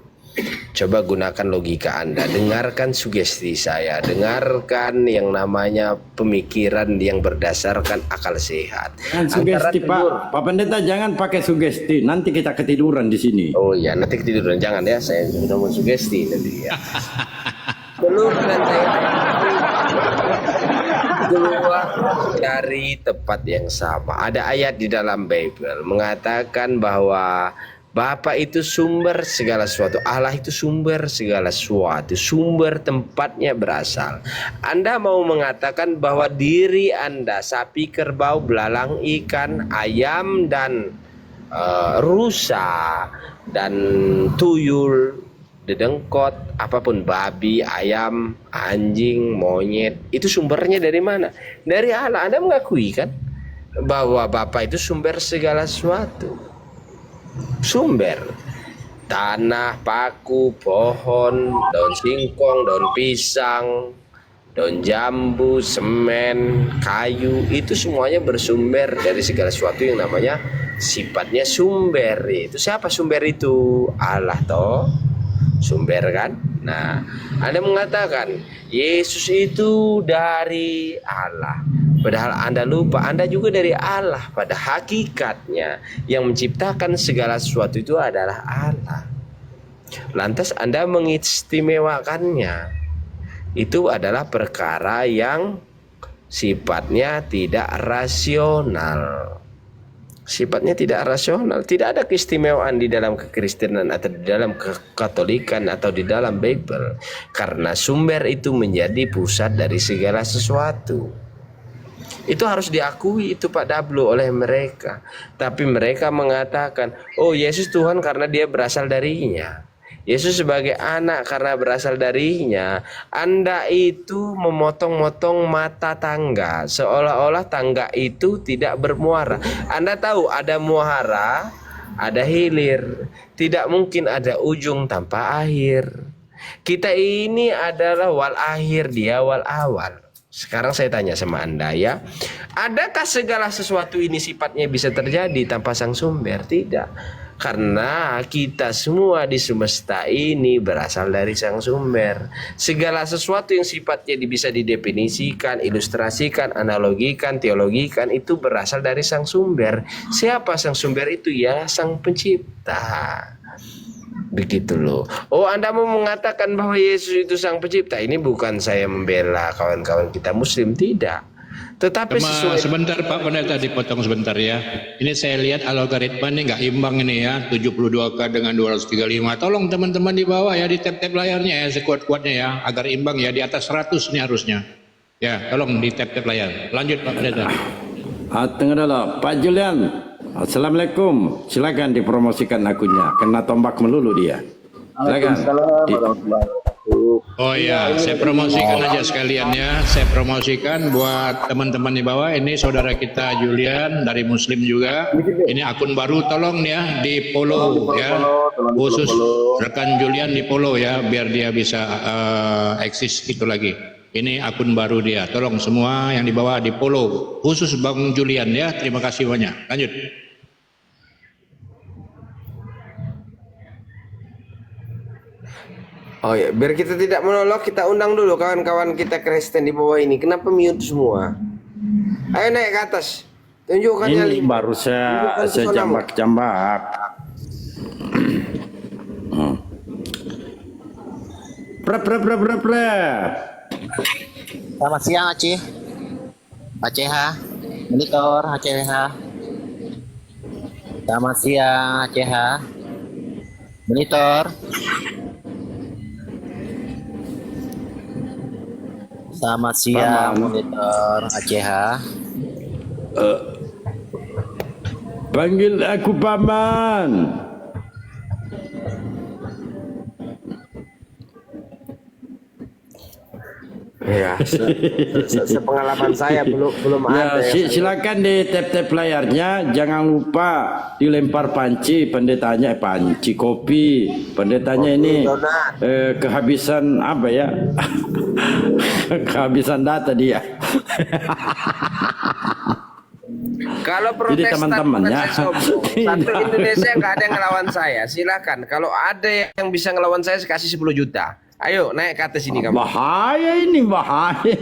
Coba gunakan logika Anda, dengarkan sugesti saya, dengarkan yang namanya pemikiran yang berdasarkan akal sehat. Sugesti Pak Pendeta, jangan pakai sugesti, nanti kita ketiduran di sini. Oh iya, nanti ketiduran, jangan ya, saya sudah mau sugesti nanti ya. Telur dan tai keluar dari tempat yang sama. Ada ayat di dalam Bible mengatakan bahwa Bapa itu sumber segala sesuatu, Allah itu sumber segala sesuatu, sumber tempatnya berasal. Anda mau mengatakan bahwa diri Anda, sapi, kerbau, belalang, ikan, ayam, dan rusa, dan tuyul, dedengkot, apapun, babi, ayam, anjing, monyet, itu sumbernya dari mana? Dari Allah. Anda mengakui kan bahwa Bapa itu sumber segala sesuatu. Sumber tanah, paku, pohon, daun singkong, daun pisang, daun jambu, semen, kayu, itu semuanya bersumber dari segala sesuatu yang namanya sifatnya sumber. Itu siapa sumber itu? Allah toh sumber kan. Nah, Anda mengatakan Yesus itu dari Allah, padahal Anda lupa Anda juga dari Allah. Pada hakikatnya yang menciptakan segala sesuatu itu adalah Allah. Lantas Anda mengistimewakannya. Itu adalah perkara yang sifatnya tidak rasional. Sifatnya tidak rasional. Tidak ada keistimewaan di dalam kekristenan atau di dalam kekatolikan atau di dalam Bible. Karena sumber itu menjadi pusat dari segala sesuatu. Itu harus diakui itu Pak Dablo oleh mereka. Tapi mereka mengatakan, oh Yesus Tuhan karena dia berasal darinya. Yesus sebagai anak karena berasal darinya. Anda itu memotong-motong mata tangga, seolah-olah tangga itu tidak bermuara. Anda tahu ada muara, ada hilir. Tidak mungkin ada ujung tanpa akhir. Kita ini adalah wal akhir, dia wal awal. Sekarang saya tanya sama Anda ya, adakah segala sesuatu ini sifatnya bisa terjadi tanpa sang sumber? Tidak. Karena kita semua di semesta ini berasal dari sang sumber. Segala sesuatu yang sifatnya bisa didefinisikan, ilustrasikan, analogikan, teologikan itu berasal dari sang sumber. Siapa sang sumber itu? Ya sang pencipta. Begitu loh. Oh, Anda mau mengatakan bahwa Yesus itu sang pencipta? Ini bukan saya membela kawan-kawan kita Muslim, tidak. Tetapi sebentar Pak Pendeta, dipotong sebentar ya. Ini saya lihat algoritma ini nggak imbang ini ya, 72K dengan 235. Tolong teman-teman di bawah ya, di tap-tap layarnya ya, sekuat-kuatnya ya, agar imbang ya, di atas 100 nih harusnya. Ya, tolong di tap-tap layar. Lanjut Pak Pendeta. Tengah dulu, Pak Julian. Assalamualaikum. Silakan dipromosikan akunnya. Kena tombak melulu dia. Silakan. Oh ya, saya promosikan aja sekalian ya. Saya promosikan buat teman-teman di bawah. Ini saudara kita Julian dari Muslim juga. Ini akun baru, tolong ya di follow ya. Khusus rekan Julian di follow ya, biar dia bisa eksis gitu lagi. Ini akun baru dia. Tolong semua yang di bawah di follow. Khusus Bang Julian ya. Terima kasih banyak. Lanjut. Oh ya, biar kita tidak menolak, kita undang dulu kawan-kawan kita Kristen di bawah ini. Kenapa mute semua? Ayo naik ke atas. Tunjukkan ini baru saya jambak-jambak. Selamat siang Aceh. ACH, monitor ACH. Selamat siang ACH. Monitor. Selamat siang monitor ACH. Panggil aku paman. Ya, sepengalaman saya belum Ya, ada. silakan di tap-tap layarnya, jangan lupa dilempar panci pendetanya, panci kopi. Pendetanya ini kehabisan apa ya? Kehabisan data dia. Kalau Jadi Protestan teman-temannya bukan saya sombong. Satu Indonesia nggak ada yang ngelawan saya. Silakan. Kalau ada yang bisa ngelawan saya kasih 10 juta. Ayo naik ke atas ini kamu. Bahaya ini, bahaya.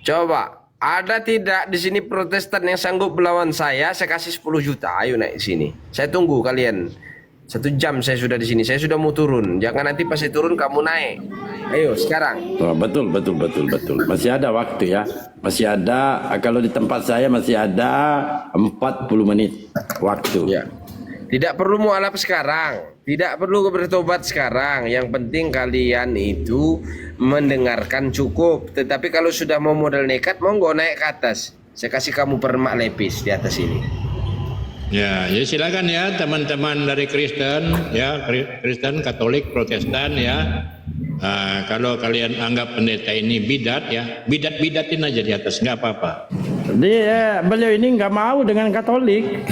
Coba, ada tidak di sini Protestan yang sanggup melawan saya? Saya kasih 10 juta. Ayo naik sini. Saya tunggu kalian. 1 jam saya sudah di sini. Saya sudah mau turun. Jangan nanti pas saya turun kamu naik. Ayo sekarang. Oh, betul. Masih ada waktu ya. Masih ada. Kalau di tempat saya masih ada 40 menit waktu. Ya. Tidak perlu mualaf sekarang. Tidak perlu bertobat sekarang. Yang penting kalian itu mendengarkan cukup. Tetapi kalau sudah mau modal nekat, monggo naik ke atas. Saya kasih kamu permak lepis di atas ini. Ya, jadi silakan ya teman-teman dari Kristen, ya Kristen, Katolik, Protestan ya. Kalau kalian anggap pendeta ini bidat ya, bidat-bidatin aja di atas, nggak apa-apa. Beliau ini nggak mau dengan Katolik.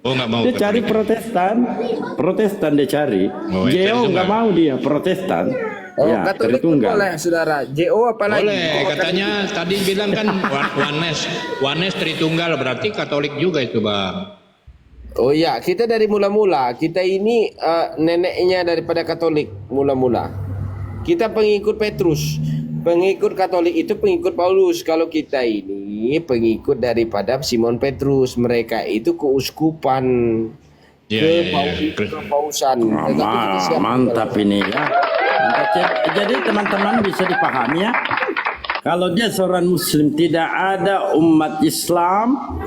Oh, nggak mau. Dia cari Protestan dia cari. Oh, ya, JO cari nggak tunggal. mau dia Protestan. Oh, Ya, Katolik Tritunggal. boleh, saudara. JO apa lagi? Boleh, katanya tadi bilang kan Oneness Tritunggal, berarti Katolik juga itu, Bang. Oh iya, kita dari mula-mula. Kita ini neneknya daripada Katolik mula-mula. Kita pengikut Petrus. Pengikut Katolik itu pengikut Paulus. Kalau kita ini pengikut daripada Simon Petrus. Mereka itu keuskupan, kepausan. Tetapi kita siap Mantap ini ya. Jadi teman-teman bisa dipahami ya. Kalau dia seorang Muslim, tidak ada umat Islam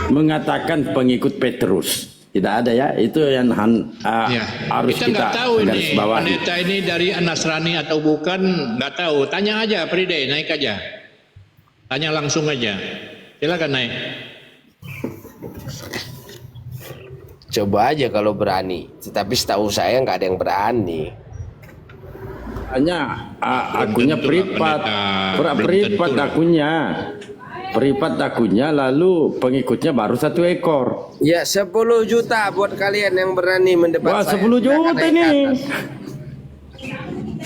mengatakan pengikut Petrus. Tidak ada ya. Itu yang harus Kita nggak tahu garis ini bawahi. pendeta ini dari Nasrani atau bukan, nggak tahu. Tanya aja, Pride, naik aja. Tanya langsung aja. Silakan naik. Coba aja kalau berani. Tetapi setahu saya nggak ada yang berani. Hanya akunnya tentu, privat, Pak Pendeta. Belum privat tentu lah. akunnya, privat akunnya, lalu pengikutnya baru 1 ekor. Ya 10 juta buat kalian yang berani mendebat Wah, saya. 10 juta Silakan naik ini. ke atas.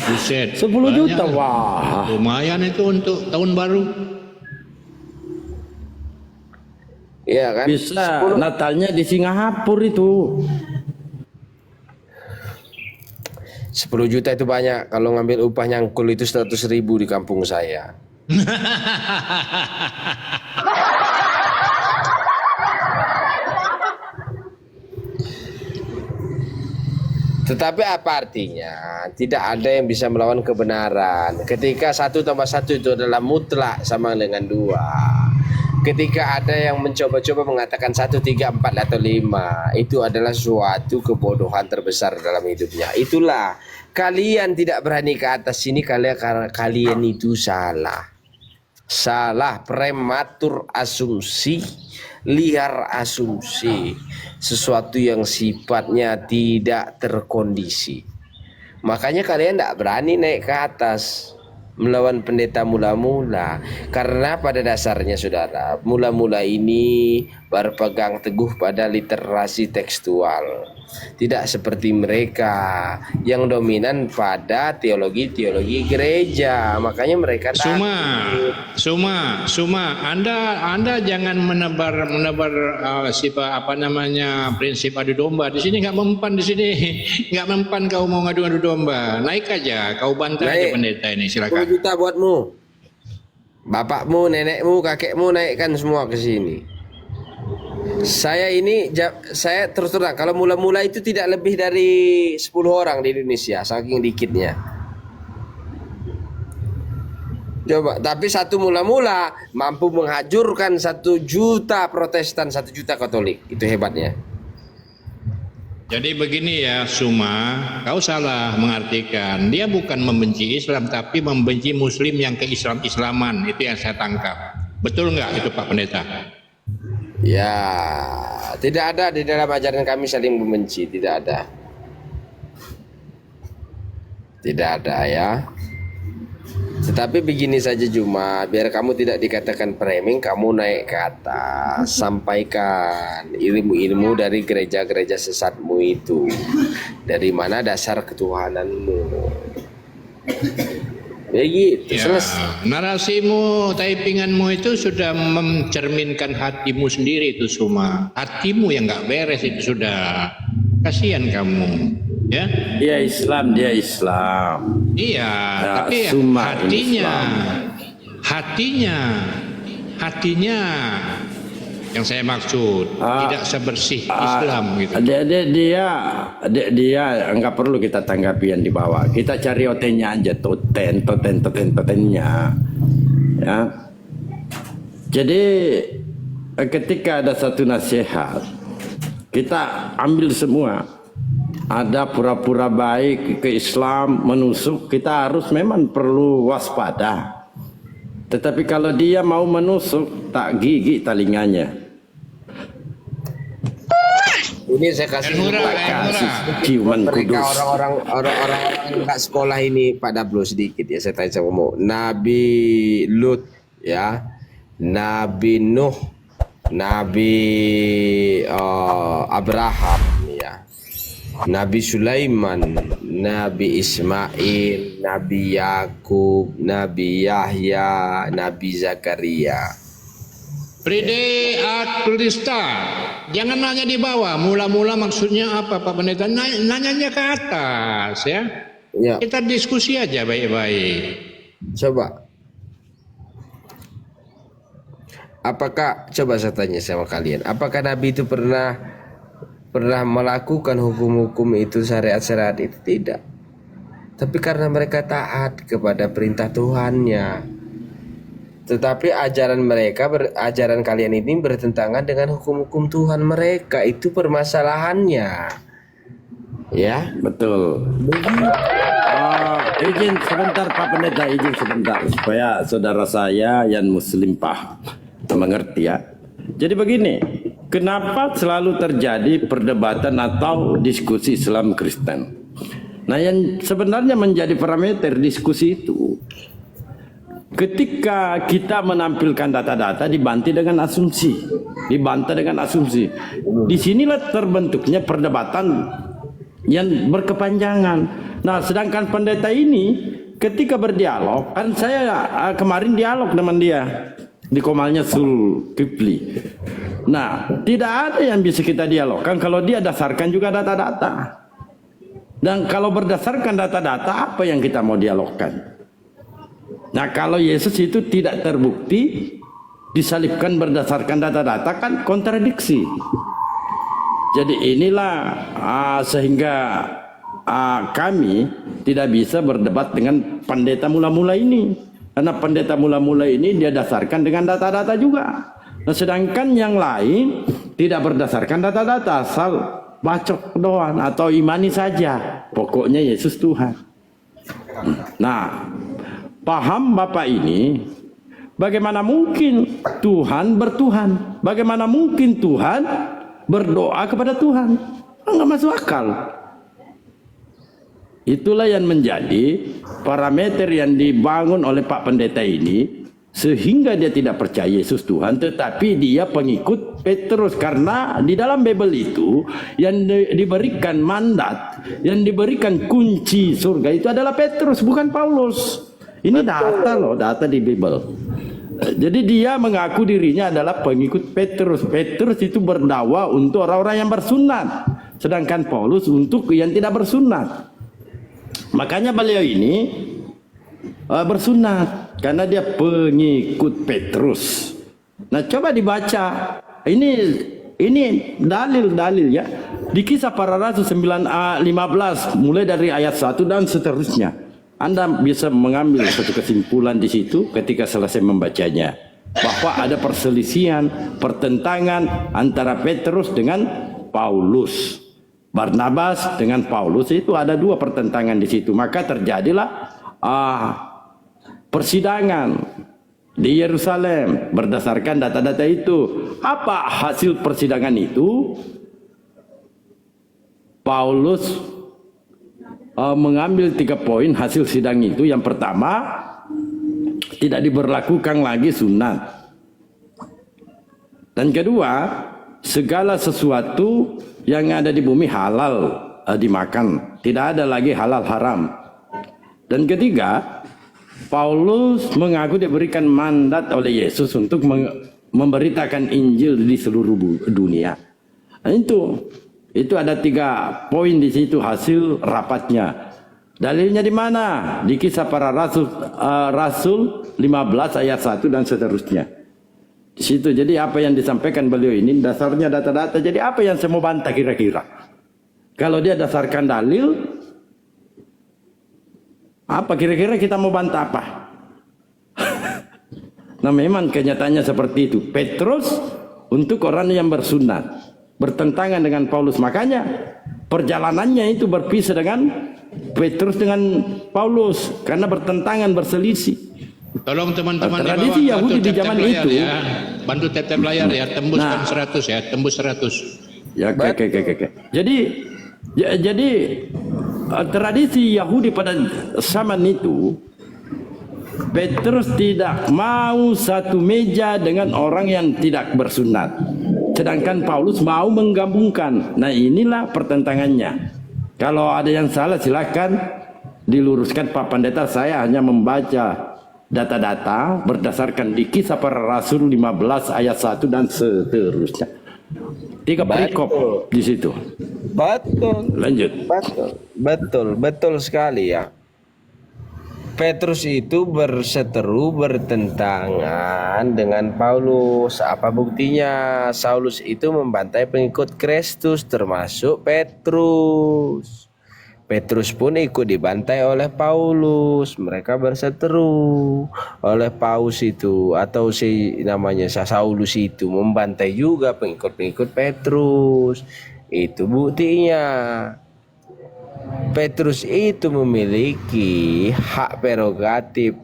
Buset. 10 juta, banyak. wah. Lumayan itu untuk tahun baru. Iya kan? Bisa Natalnya di Singapura itu. 10 juta itu banyak. Kalau ngambil upah nyangkul itu 100.000 di kampung saya. Tetapi apa artinya? Tidak ada yang bisa melawan kebenaran. Ketika 1 tambah 1 itu adalah mutlak sama dengan 2. Ketika ada yang mencoba-coba mengatakan 1, 3, 4 atau 5, itu adalah suatu kebodohan terbesar dalam hidupnya. Itulah kalian tidak berani ke atas sini karena kalian itu salah. Salah, prematur asumsi, liar asumsi, sesuatu yang sifatnya tidak terkondisi. Makanya kalian tidak berani naik ke atas melawan pendeta mula-mula, karena pada dasarnya saudara, mula-mula ini berpegang teguh pada literasi tekstual, tidak seperti mereka yang dominan pada teologi gereja. Makanya mereka Suma, Anda jangan menebar prinsip adu domba. Di sini nggak mempan, nggak mempan kau mau ngadu domba. Naik aja, kau bantah aja pendeta ini, 10 silakan. juta buatmu, bapakmu, nenekmu, kakekmu, naikkan semua ke sini. Saya terus terang, kalau mula-mula itu tidak lebih dari 10 orang di Indonesia, saking dikitnya. Coba, tapi satu mula-mula mampu menghajurkan 1 juta Protestan, 1 juta Katolik. Itu hebatnya. Jadi begini ya Suma, kau salah mengartikan. Dia bukan membenci Islam, tapi membenci Muslim yang ke-Islaman. Itu yang saya tangkap. Betul nggak itu Pak Pendeta? Ya, tidak ada di dalam ajaran kami saling membenci, tidak ada. Tidak ada ya. Tetapi begini saja Jumat, biar kamu tidak dikatakan framing, kamu naik ke atas, sampaikan ilmu-ilmu dari gereja-gereja sesatmu itu. Dari mana dasar ketuhananmu? Begitu, Ya, selesai. narasimu, typinganmu itu sudah mencerminkan hatimu sendiri itu semua. Hatimu yang nggak beres itu sudah. Kasihan kamu, ya. Dia Islam, dia Islam. Iya, Ya, tapi Summa hatinya yang saya maksud tidak sebersih Islam gitu. Dia enggak perlu kita tanggapi yang di bawah. Kita cari otennya aja, totennya. Ya. Jadi ketika ada satu nasihat, kita ambil semua. Ada pura-pura baik ke Islam, menusuk, kita harus memang perlu waspada. Tetapi kalau dia mau menusuk, tak gigi telinganya. Ini saya kasih Ciuman mereka kudus. orang-orang nggak sekolah ini Pak Dablo sedikit ya, saya tanya sama kamu. Nabi Lut ya, Nabi Nuh, Nabi Abraham ya, Nabi Sulaiman, Nabi Ismail, Nabi Yakub, Nabi Yahya, Nabi Zakaria. Pride Aklista, jangan nanya di bawah. Mula-mula maksudnya apa Pak Pendeta? Nanyanya ke atas ya. Ya, Kita diskusi aja baik-baik. coba. Apakah, coba saya tanya sama kalian, apakah Nabi itu pernah melakukan hukum-hukum itu, syariat-syariat itu? Tidak. Tapi karena mereka taat kepada perintah Tuhannya. Tetapi ajaran kalian ini bertentangan dengan hukum-hukum Tuhan mereka. Itu permasalahannya. Ya, Betul. Izin sebentar Pak Pendeta, izin sebentar supaya saudara saya yang Muslim paham, mengerti ya. Jadi begini, kenapa selalu terjadi perdebatan atau diskusi Islam Kristen? Nah, yang sebenarnya menjadi parameter diskusi itu, ketika kita menampilkan data-data dibantah dengan asumsi, disinilah terbentuknya perdebatan yang berkepanjangan. Nah, sedangkan pendeta ini ketika berdialog, kan saya kemarin dialog dengan dia di Komalnya Zulkifli. Nah, tidak ada yang bisa kita dialogkan kalau dia dasarkan juga data-data. Dan kalau berdasarkan data-data, apa yang kita mau dialogkan? Nah, kalau Yesus itu tidak terbukti disalibkan berdasarkan data-data, kan kontradiksi. Jadi inilah sehingga kami tidak bisa berdebat dengan pendeta mula-mula ini. Karena pendeta mula-mula ini dia dasarkan dengan data-data juga. Nah, sedangkan yang lain tidak berdasarkan data-data, asal bacok doang atau imani saja. Pokoknya Yesus Tuhan. Nah, paham Bapak ini, bagaimana mungkin Tuhan bertuhan? Bagaimana mungkin Tuhan berdoa kepada Tuhan? Enggak masuk akal. Itulah yang menjadi parameter yang dibangun oleh Pak Pendeta ini, sehingga dia tidak percaya Yesus Tuhan, tetapi dia pengikut Petrus. Karena di dalam Bible itu yang diberikan mandat, yang diberikan kunci surga itu adalah Petrus, bukan Paulus. Ini data loh, data di Bible. Jadi dia mengaku dirinya adalah pengikut Petrus. Petrus itu berdakwah untuk orang-orang yang bersunat, sedangkan Paulus untuk yang tidak bersunat. Makanya beliau ini bersunat karena dia pengikut Petrus. Nah, coba dibaca. Ini dalil-dalil ya. Di Kisah Para Rasul 9:15 mulai dari ayat 1 dan seterusnya. Anda bisa mengambil satu kesimpulan di situ ketika selesai membacanya, bahwa ada perselisihan, pertentangan antara Petrus dengan Paulus. Barnabas dengan Paulus itu ada dua pertentangan di situ. Maka terjadilah persidangan di Yerusalem berdasarkan data-data itu. Apa hasil persidangan itu? Paulus mengambil 3 poin hasil sidang itu. Yang pertama, tidak diberlakukan lagi sunat. Dan kedua, segala sesuatu yang ada di bumi halal dimakan, tidak ada lagi halal haram. Dan ketiga, Paulus mengaku diberikan mandat oleh Yesus untuk memberitakan Injil di seluruh dunia. Nah, itu ada 3 poin di situ hasil rapatnya. Dalilnya di mana? Di Kisah Para Rasul, Rasul 15 ayat 1 dan seterusnya. Di situ. Jadi apa yang disampaikan beliau ini dasarnya data-data. Jadi apa yang saya mau bantah kira-kira? Kalau dia dasarkan dalil, apa kira-kira kita mau bantah apa? Nah, memang kenyataannya seperti itu. Petrus untuk orang yang bersunat bertentangan dengan Paulus. Makanya perjalanannya itu berpisah dengan Petrus dengan Paulus karena bertentangan, berselisih. Tolong teman-teman di Tradisi bawah Yahudi bantu di tap-tap zaman layar itu. ya. Bantu tap-tap layar ya, tembuskan Nah. 100 ya, tembus 100. Ya, oke. Jadi tradisi Yahudi pada zaman itu, Petrus tidak mau satu meja dengan orang yang tidak bersunat. Sedangkan Paulus mau menggabungkan. Nah, inilah pertentangannya. Kalau ada yang salah silakan diluruskan Pak Pendeta. Saya hanya membaca data-data berdasarkan di Kisah Para Rasul 15 ayat 1 dan seterusnya. 3 perikop di situ. Betul. Lanjut. Betul sekali ya. Petrus itu berseteru, bertentangan dengan Paulus. Apa buktinya? Saulus itu membantai pengikut Kristus termasuk Petrus. Petrus pun ikut dibantai oleh Paulus. Mereka berseteru. Oleh Paulus itu atau namanya Saulus itu membantai juga pengikut-pengikut Petrus. Itu buktinya. Petrus itu memiliki hak prerogatif,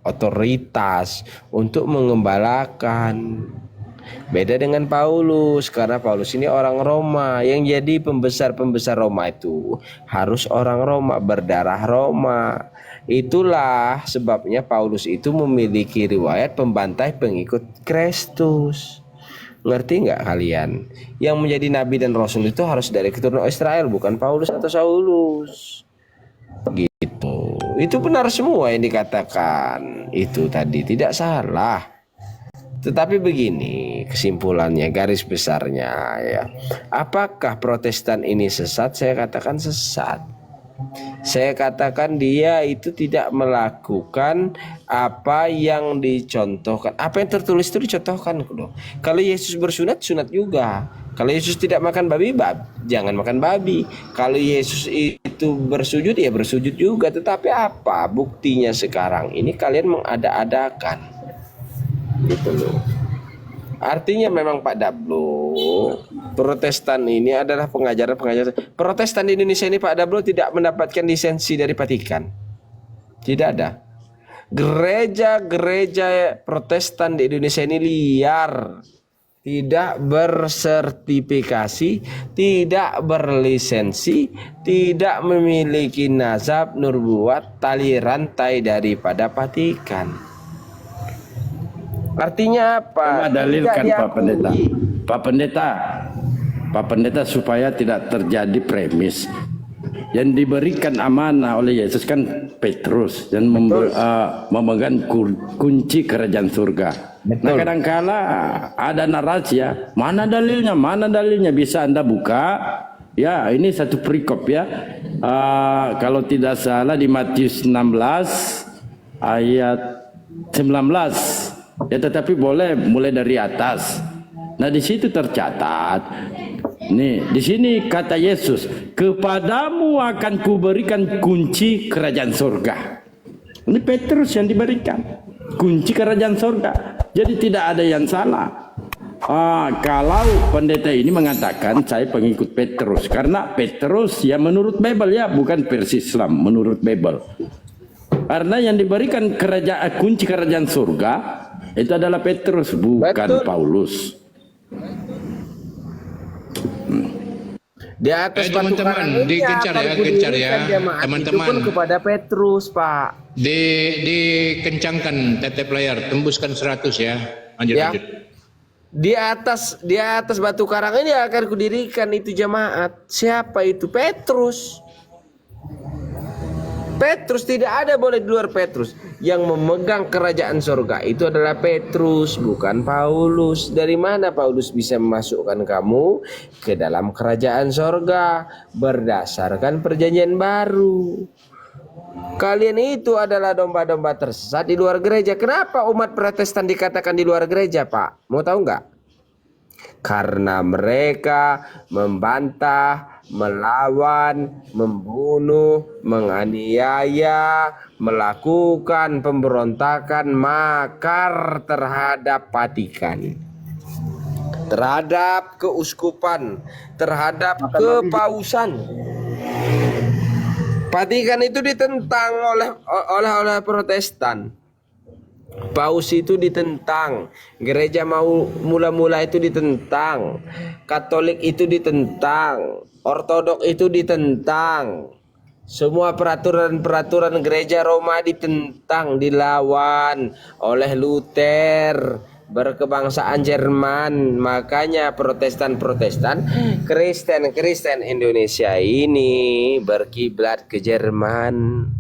otoritas untuk mengembalakan. Beda dengan Paulus, karena Paulus ini orang Roma. Yang jadi pembesar Roma itu harus orang Roma, berdarah Roma. Itulah sebabnya Paulus itu memiliki riwayat pembantai pengikut Kristus. Ngerti nggak kalian? Yang menjadi nabi dan rasul itu harus dari keturunan Israel, bukan Paulus atau Saulus. Gitu. Itu benar semua yang dikatakan itu tadi, tidak salah. Tetapi begini kesimpulannya, garis besarnya ya. Apakah Protestan ini sesat? Saya katakan sesat. Saya katakan dia itu tidak melakukan apa yang dicontohkan. Apa yang tertulis itu dicontohkan dong. Kalau Yesus bersunat, sunat juga. Kalau Yesus tidak makan babi, jangan makan babi. Kalau Yesus itu bersujud, ya bersujud juga. Tetapi apa buktinya sekarang? Ini kalian mengada-adakan. Gitu loh. Artinya memang Pak Dablo, Protestan ini adalah pengajaran Protestan di Indonesia ini, Pak Dablo, tidak mendapatkan lisensi dari Vatikan. Tidak ada. Gereja-gereja Protestan di Indonesia ini liar, tidak bersertifikasi, tidak berlisensi, tidak memiliki nazab nubuat tali rantai daripada Vatikan. Artinya apa? Coba dalilkan Pak Pendeta supaya tidak terjadi premis. Yang diberikan amanah oleh Yesus kan Petrus dan memegang kunci kerajaan surga. Betul. Nah, kadangkala ada narasi ya, mana dalilnya bisa Anda buka. Ya, ini satu perikop ya. Kalau tidak salah di Matius 16 ayat 19. Ya, tetapi boleh mulai dari atas. Nah, di situ tercatat. Nih, di sini kata Yesus, kepadamu akan kuberikan kunci kerajaan surga. Ini Petrus yang diberikan kunci kerajaan surga. Jadi tidak ada yang salah. Kalau pendeta ini mengatakan saya pengikut Petrus, karena Petrus ya menurut Bible ya, bukan versi Islam, menurut Bible. Karena yang diberikan kunci kerajaan surga itu adalah Petrus, bukan Betul. Paulus. Di atas batu teman-teman, karang ini digencar akan ya, kudirikan gencar ya, jemaat itu teman-teman. pun kepada Petrus, Pak. Dikencangkan tetep layar, tembuskan 100 ya. Lanjut, Ya. lanjut. Di atas batu karang ini akan kudirikan itu jemaat. Siapa itu? Petrus. Petrus, tidak ada boleh di luar Petrus. Yang memegang kerajaan sorga itu adalah Petrus, bukan Paulus. Dari mana Paulus bisa memasukkan kamu ke dalam kerajaan sorga? Berdasarkan perjanjian baru. Kalian itu adalah domba-domba tersesat di luar gereja. Kenapa umat Protestan dikatakan di luar gereja, Pak? Mau tahu nggak? Karena mereka membantah, melawan, membunuh, menganiaya, melakukan pemberontakan makar terhadap Vatikan, terhadap keuskupan, terhadap kepausan. Vatikan itu ditentang oleh Protestan. Paus itu ditentang, gereja mau mula-mula itu ditentang, Katolik itu ditentang, Ortodok itu ditentang, semua peraturan-peraturan gereja Roma ditentang, dilawan oleh Luther, berkebangsaan Jerman. Makanya Protestan Kristen Indonesia ini berkiblat ke Jerman.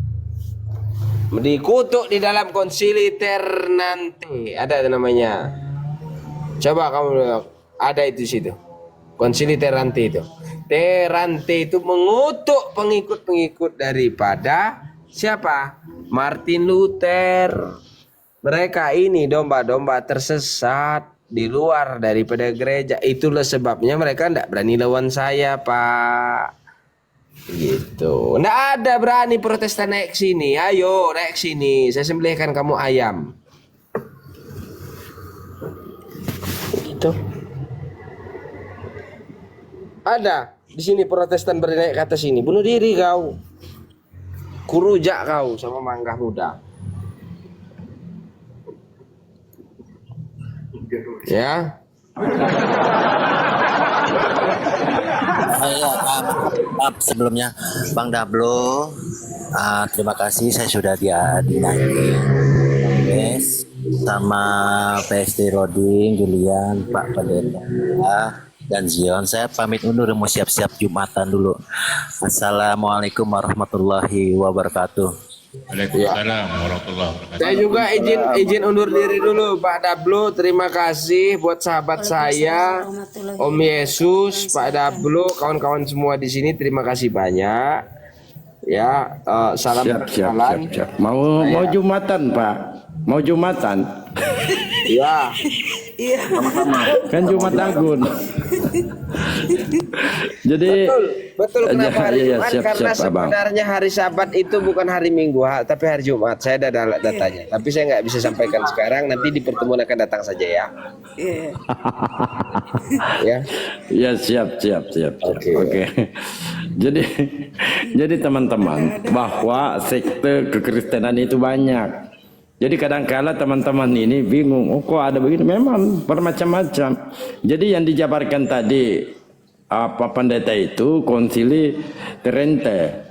Dikutuk di dalam konsili Ternante, ada namanya. Coba kamu lihat, ada itu situ. Konsili Ternante itu. Ternante itu mengutuk pengikut-pengikut daripada siapa? Martin Luther. Mereka ini domba-domba tersesat di luar daripada gereja. Itulah sebabnya mereka tidak berani lawan saya, Pak. Gitu. Nggak ada berani Protestan naik sini. Ayo naik sini. Saya sembelihkan kamu ayam. Gitu. Ada di sini Protestan berani naik ke atas sini. Bunuh diri kau. Kurujak kau sama Mangga Muda. Ya. Maaf sebelumnya Bang Dablo, terima kasih saya sudah dinanti yes, sama PSD Roding, Julian, Pak Pendeta dan Zion. Saya pamit undur, mau siap-siap Jumatan dulu. Assalamualaikum warahmatullahi wabarakatuh. Waalaikumsalam warahmatullahi wabarakatuh. Saya juga izin undur diri dulu, Pak Dablo. Terima kasih buat sahabat saya, Om Yesus, Pak Dablo, kawan-kawan semua di sini. Terima kasih banyak. Ya, salam perkenalan. Siap. Mau Jumatan, Pak. Mau Jumatan. Ya, Kan Jumat Agung. Jadi betul. Kenapa hari ya, Jumat? siap, Karena Abang. sebenarnya hari Sabat itu bukan hari Minggu, tapi hari Jumat. Saya ada datanya. Tapi saya nggak bisa sampaikan sekarang. Nanti di pertemuan akan datang saja ya. Ya. Ya siap. Oke. Jadi teman-teman, bahwa sekte kekristenan itu banyak. Jadi kadang-kala teman-teman ini bingung, oh kok ada begini? Memang bermacam-macam. Jadi yang dijabarkan tadi apa pendeta itu konsili Trente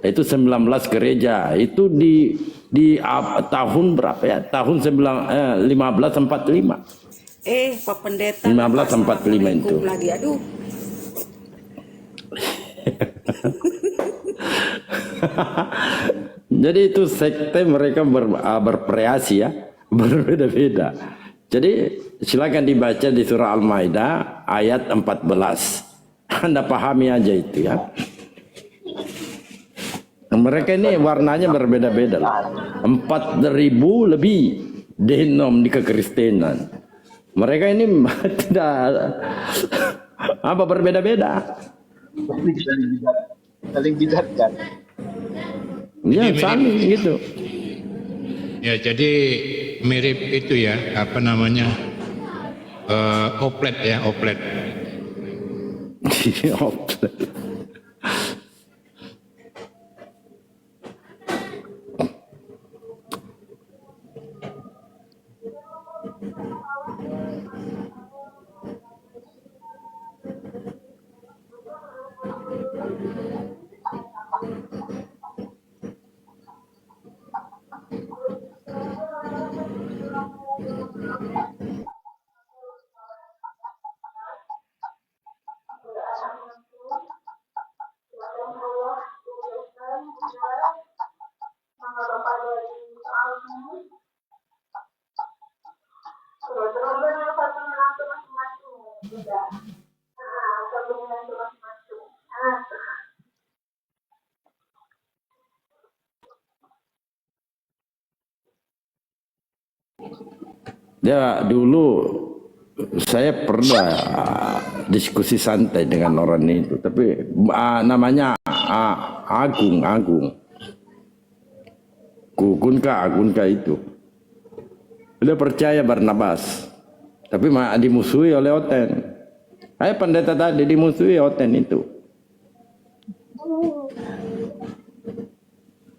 itu 19 gereja itu di tahun berapa ya? Tahun 1545. Pak Pendeta 1545 itu. lagi, aduh. Jadi itu sekte mereka bervariasi ya, berbeda-beda. Jadi silakan dibaca di surah Al-Maidah ayat 14. Anda pahami aja itu ya. Mereka ini warnanya berbeda-beda. 4.000 lebih denom di kekristenan. Mereka ini tidak apa berbeda-beda. Saling bidatkan. Ya, saling gitu. Ya, jadi mirip itu ya, apa namanya? Oplet ya, oplet. Ya dulu saya pernah diskusi santai dengan orang itu, tapi namanya Agung, Agunka itu. Dia percaya Barnabas, tapi dimusuhi oleh Oten. Pendeta tadi dimusuhi Oten itu.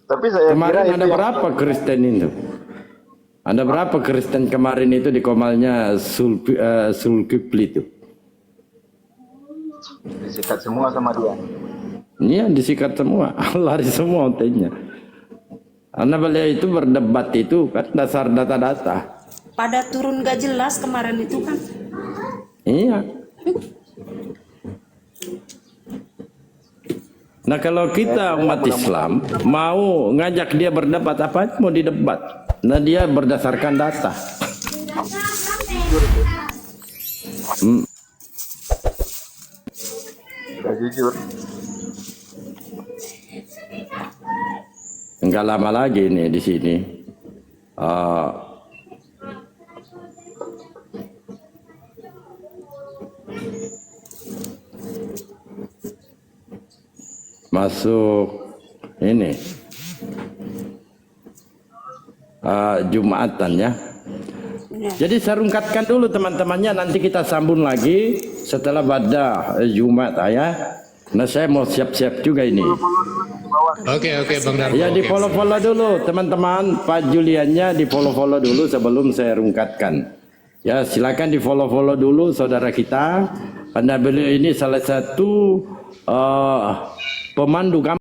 Tapi saya Kemarin kira ada berapa Kristen itu? Ada berapa Kristen kemarin itu di komalnya Sulkifli itu? disikat semua sama dia. Iya, disikat semua, lari semua Otennya. Karena beliau itu berdebat itu kan dasar data-data. Pada turun gak jelas kemarin itu kan. Iya. Nah kalau kita umat Islam mau ngajak dia berdebat, apa mau didebat? Nah dia berdasarkan data. Sudah jujur. Enggak lama lagi nih di sini. Masuk ini Jumatan ya. Jadi saya rungkatkan dulu teman-temannya, nanti kita sambung lagi setelah pada Jumat ya. Nah saya mau siap-siap juga ini. Oke Bang Darmo. Ya di Oke. follow dulu teman-teman, Pak Juliannya di follow dulu sebelum saya rungkatkan. Ya silakan di follow dulu saudara kita, karena beliau ini salah satu pemandu